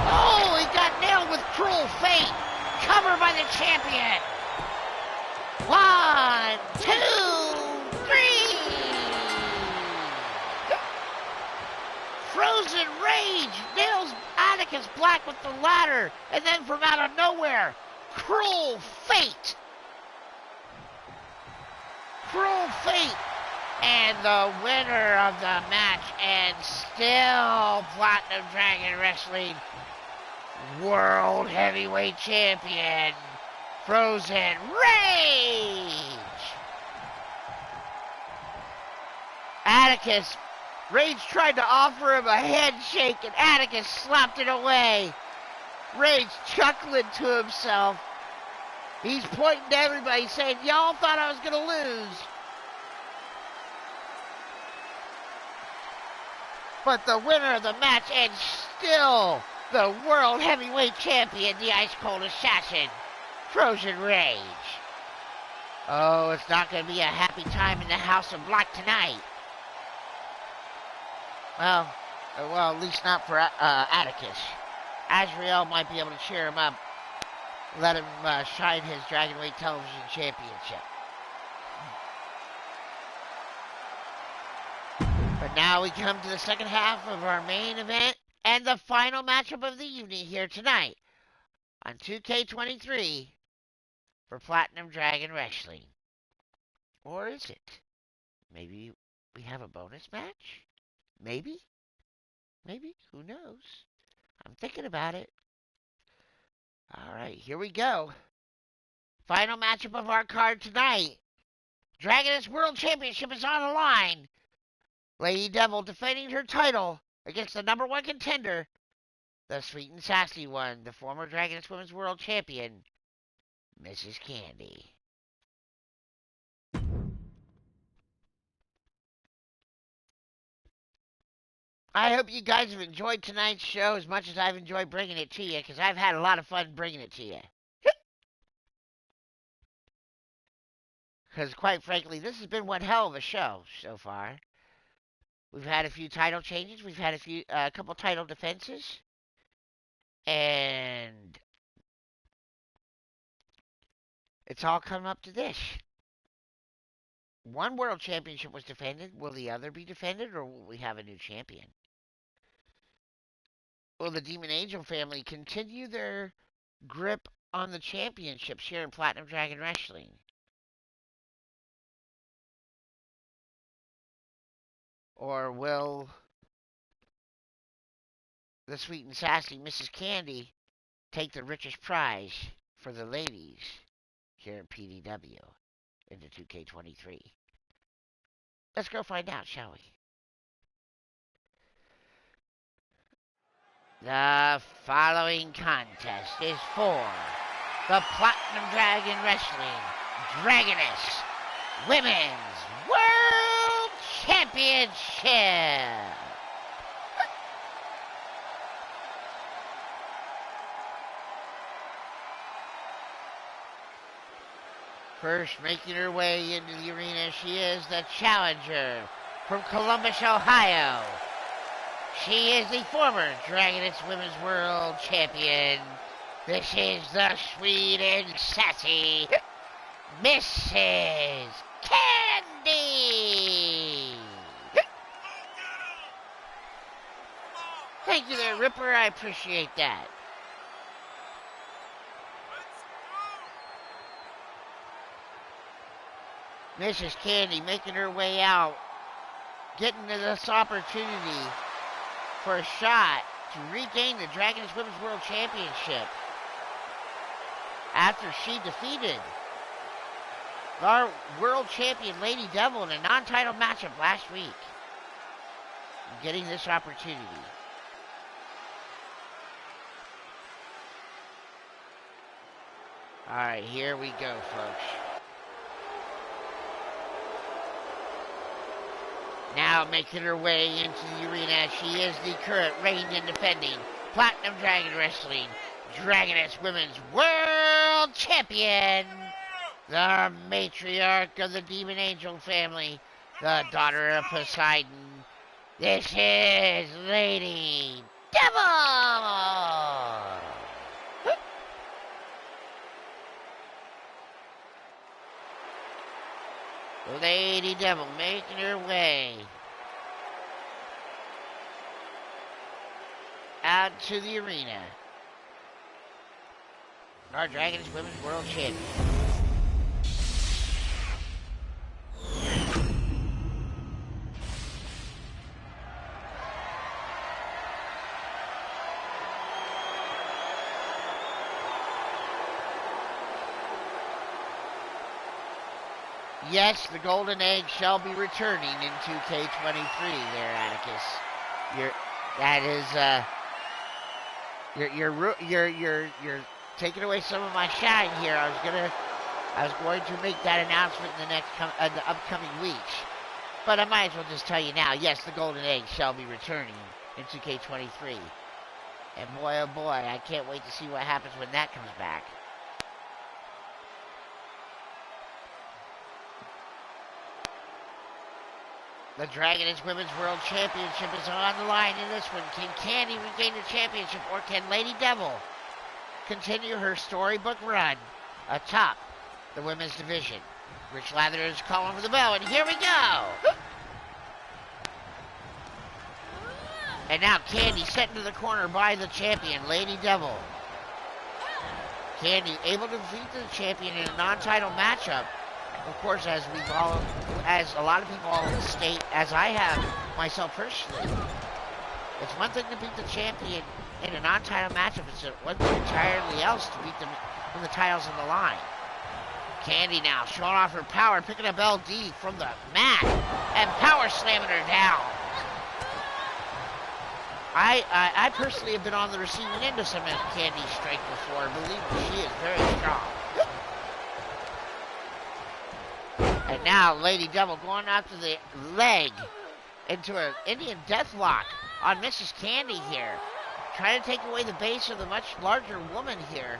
[SPEAKER 1] Oh, he got nailed with Cruel Fate. Covered by the champion. 1, 2, 3. Frozen Rage nails Atticus Black with the ladder, and then from out of nowhere, Cruel Fate. Cruel Fate. And the winner of the match, and still Platinum Dragon Wrestling World Heavyweight Champion, Frozen Rage. Atticus, Rage tried to offer him a handshake, and Atticus slapped it away. Rage chuckling to himself. He's pointing to everybody saying, y'all thought I was going to lose. But the winner of the match, and still the World Heavyweight Champion, the Ice Cold Assassin, Frozen Rage. Oh, it's not going to be a happy time in the House of Black tonight. Well, at least not for Atticus. Azrael might be able to cheer him up, let him shine his Dragonweight Television Championship. But now we come to the second half of our main event and the final matchup of the evening here tonight on 2K23 for Platinum Dragon Wrestling. Or is it? Maybe we have a bonus match? Maybe? Maybe? Who knows? I'm thinking about it. Alright, here we go. Final matchup of our card tonight. Dragoness World Championship is on the line. Lady Devil defending her title against the number one contender, the sweet and sassy one, the former Dragoness Women's World Champion, Mrs. Candy. I hope you guys have enjoyed tonight's show as much as I've enjoyed bringing it to you, because I've had a lot of fun bringing it to you. Because quite frankly, this has been one hell of a show so far. We've had a few title changes. We've had a couple title defenses. And it's all come up to this. One world championship was defended. Will the other be defended, or will we have a new champion? Will the Demon Angel family continue their grip on the championships here in Platinum Dragon Wrestling? Or will the sweet and sassy Mrs. Candy take the richest prize for the ladies here at PDW into 2K23? Let's go find out, shall we? The following contest is for the Platinum Dragon Wrestling Dragoness Women's World Championship. First making her way into the arena, she is the challenger from Columbus, Ohio. She is the former Dragoness Women's World Champion. This is the sweet and sassy Mrs. Candy. Thank you there, Ripper. I appreciate that. Mrs. Candy making her way out, getting to this opportunity for a shot to regain the Dragoness Women's World Championship after she defeated our world champion Lady Devil in a non-title matchup last week. Getting this opportunity. Alright, here we go, folks. Now making her way into the arena, she is the current reigning and defending Platinum Dragon Wrestling Dragoness Women's World Champion, the matriarch of the Demon Angel family, the daughter of Poseidon. This is Lady Devil! Lady Devil making her way out to the arena. Our Dragoness Women's World Champion. Yes, the golden egg shall be returning in 2K23 there, Atticus. You're taking away some of my shine here. I was going to make that announcement in the upcoming weeks. But I might as well just tell you now, yes, the golden egg shall be returning in 2K23. And boy, oh boy, I can't wait to see what happens when that comes back. The Dragoness Women's World Championship is on the line in this one. Can Candy regain the championship, or can Lady Devil continue her storybook run atop the women's division? Rich Lather is calling for the bell, and here we go! And now Candy set into the corner by the champion, Lady Devil. Candy able to defeat the champion in a non-title matchup. Of course, as a lot of people all state, as I have myself personally, it's one thing to beat the champion in a non-title matchup. It's one thing entirely else to beat them when the title's on the line. Candy now showing off her power, picking up LD from the mat and power slamming her down. I personally have been on the receiving end of some of Candy's strength before. Believe me, she is very strong. And now Lady Devil going after the leg into an Indian Deathlock on Mrs. Candy here. Trying to take away the base of the much larger woman here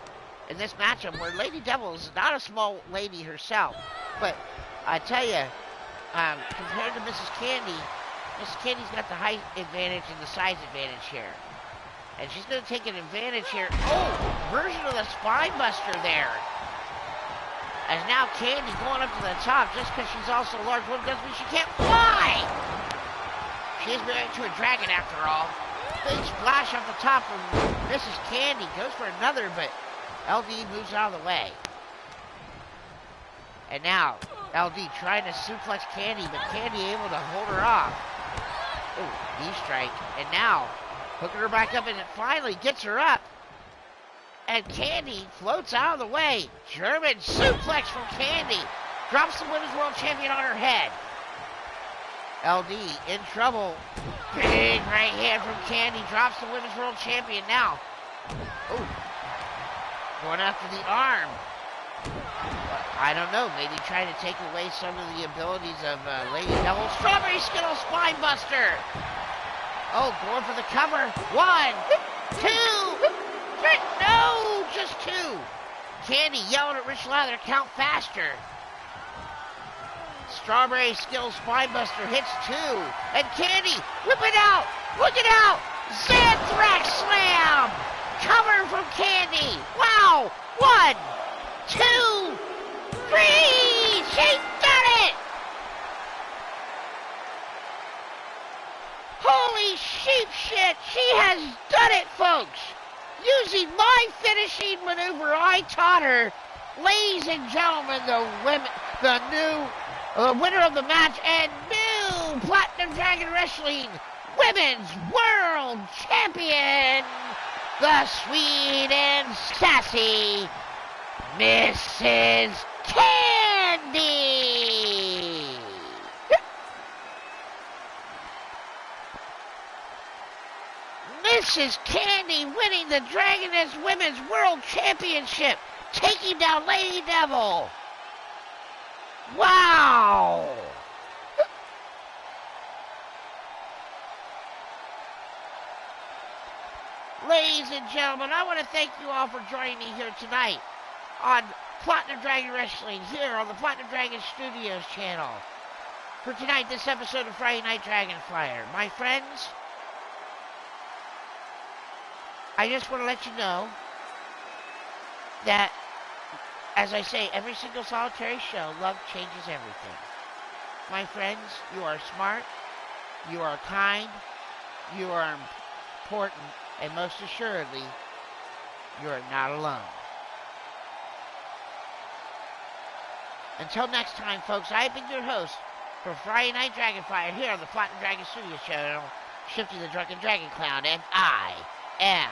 [SPEAKER 1] in this matchup, where Lady Devil is not a small lady herself. But I tell you, compared to Mrs. Candy's got the height advantage and the size advantage here. And she's going to take an advantage here. Oh, version of the spine buster there. As now Candy going up to the top, just because she's also a large woman doesn't mean she can't fly. She is married to a dragon after all. Big splash off the top from Mrs. Candy. Goes for another, but LD moves out of the way. And now LD trying to suplex Candy, but Candy able to hold her off. Oh, knee strike. And now hooking her back up, and it finally gets her up. And Candy floats out of the way. German suplex from Candy. Drops the Women's World Champion on her head. LD in trouble. Big right hand from Candy. Drops the Women's World Champion now. Oh. Going after the arm. I don't know. Maybe trying to take away some of the abilities of Lady Devil. Strawberry Skittle Spine Buster. Oh, going for the cover. 1, 2, 3. No, just 2. Candy yelling at Rich Lather, count faster. Strawberry Skittle Spine Buster hits 2. And Candy, whip it out. Look it out. Xanthrax Slam. Cover from Candy. Wow. 1, 2, 3! She done it! Holy sheep shit! She has done it, folks! Using my finishing maneuver I taught her. Ladies and gentlemen, the winner of the match and new Platinum Dragon Wrestling Women's World Champion, the sweet and sassy Mrs. Candy! Mrs. Candy winning the Dragoness Women's World Championship, taking down Lady Devil. Wow! Ladies and gentlemen, I want to thank you all for joining me here tonight on Platinum Dragon Wrestling here on the Platinum Dragon Studios channel. For tonight, this episode of Friday Night Dragonfire. My friends, I just want to let you know that, as I say, every single solitary show, love changes everything. My friends, you are smart, you are kind, you are important, and most assuredly, you are not alone. Until next time, folks, I've been your host for Friday Night Dragonfire here on the Platinum Dragon Studios channel, Shifty the Drunken DragonClown, and I am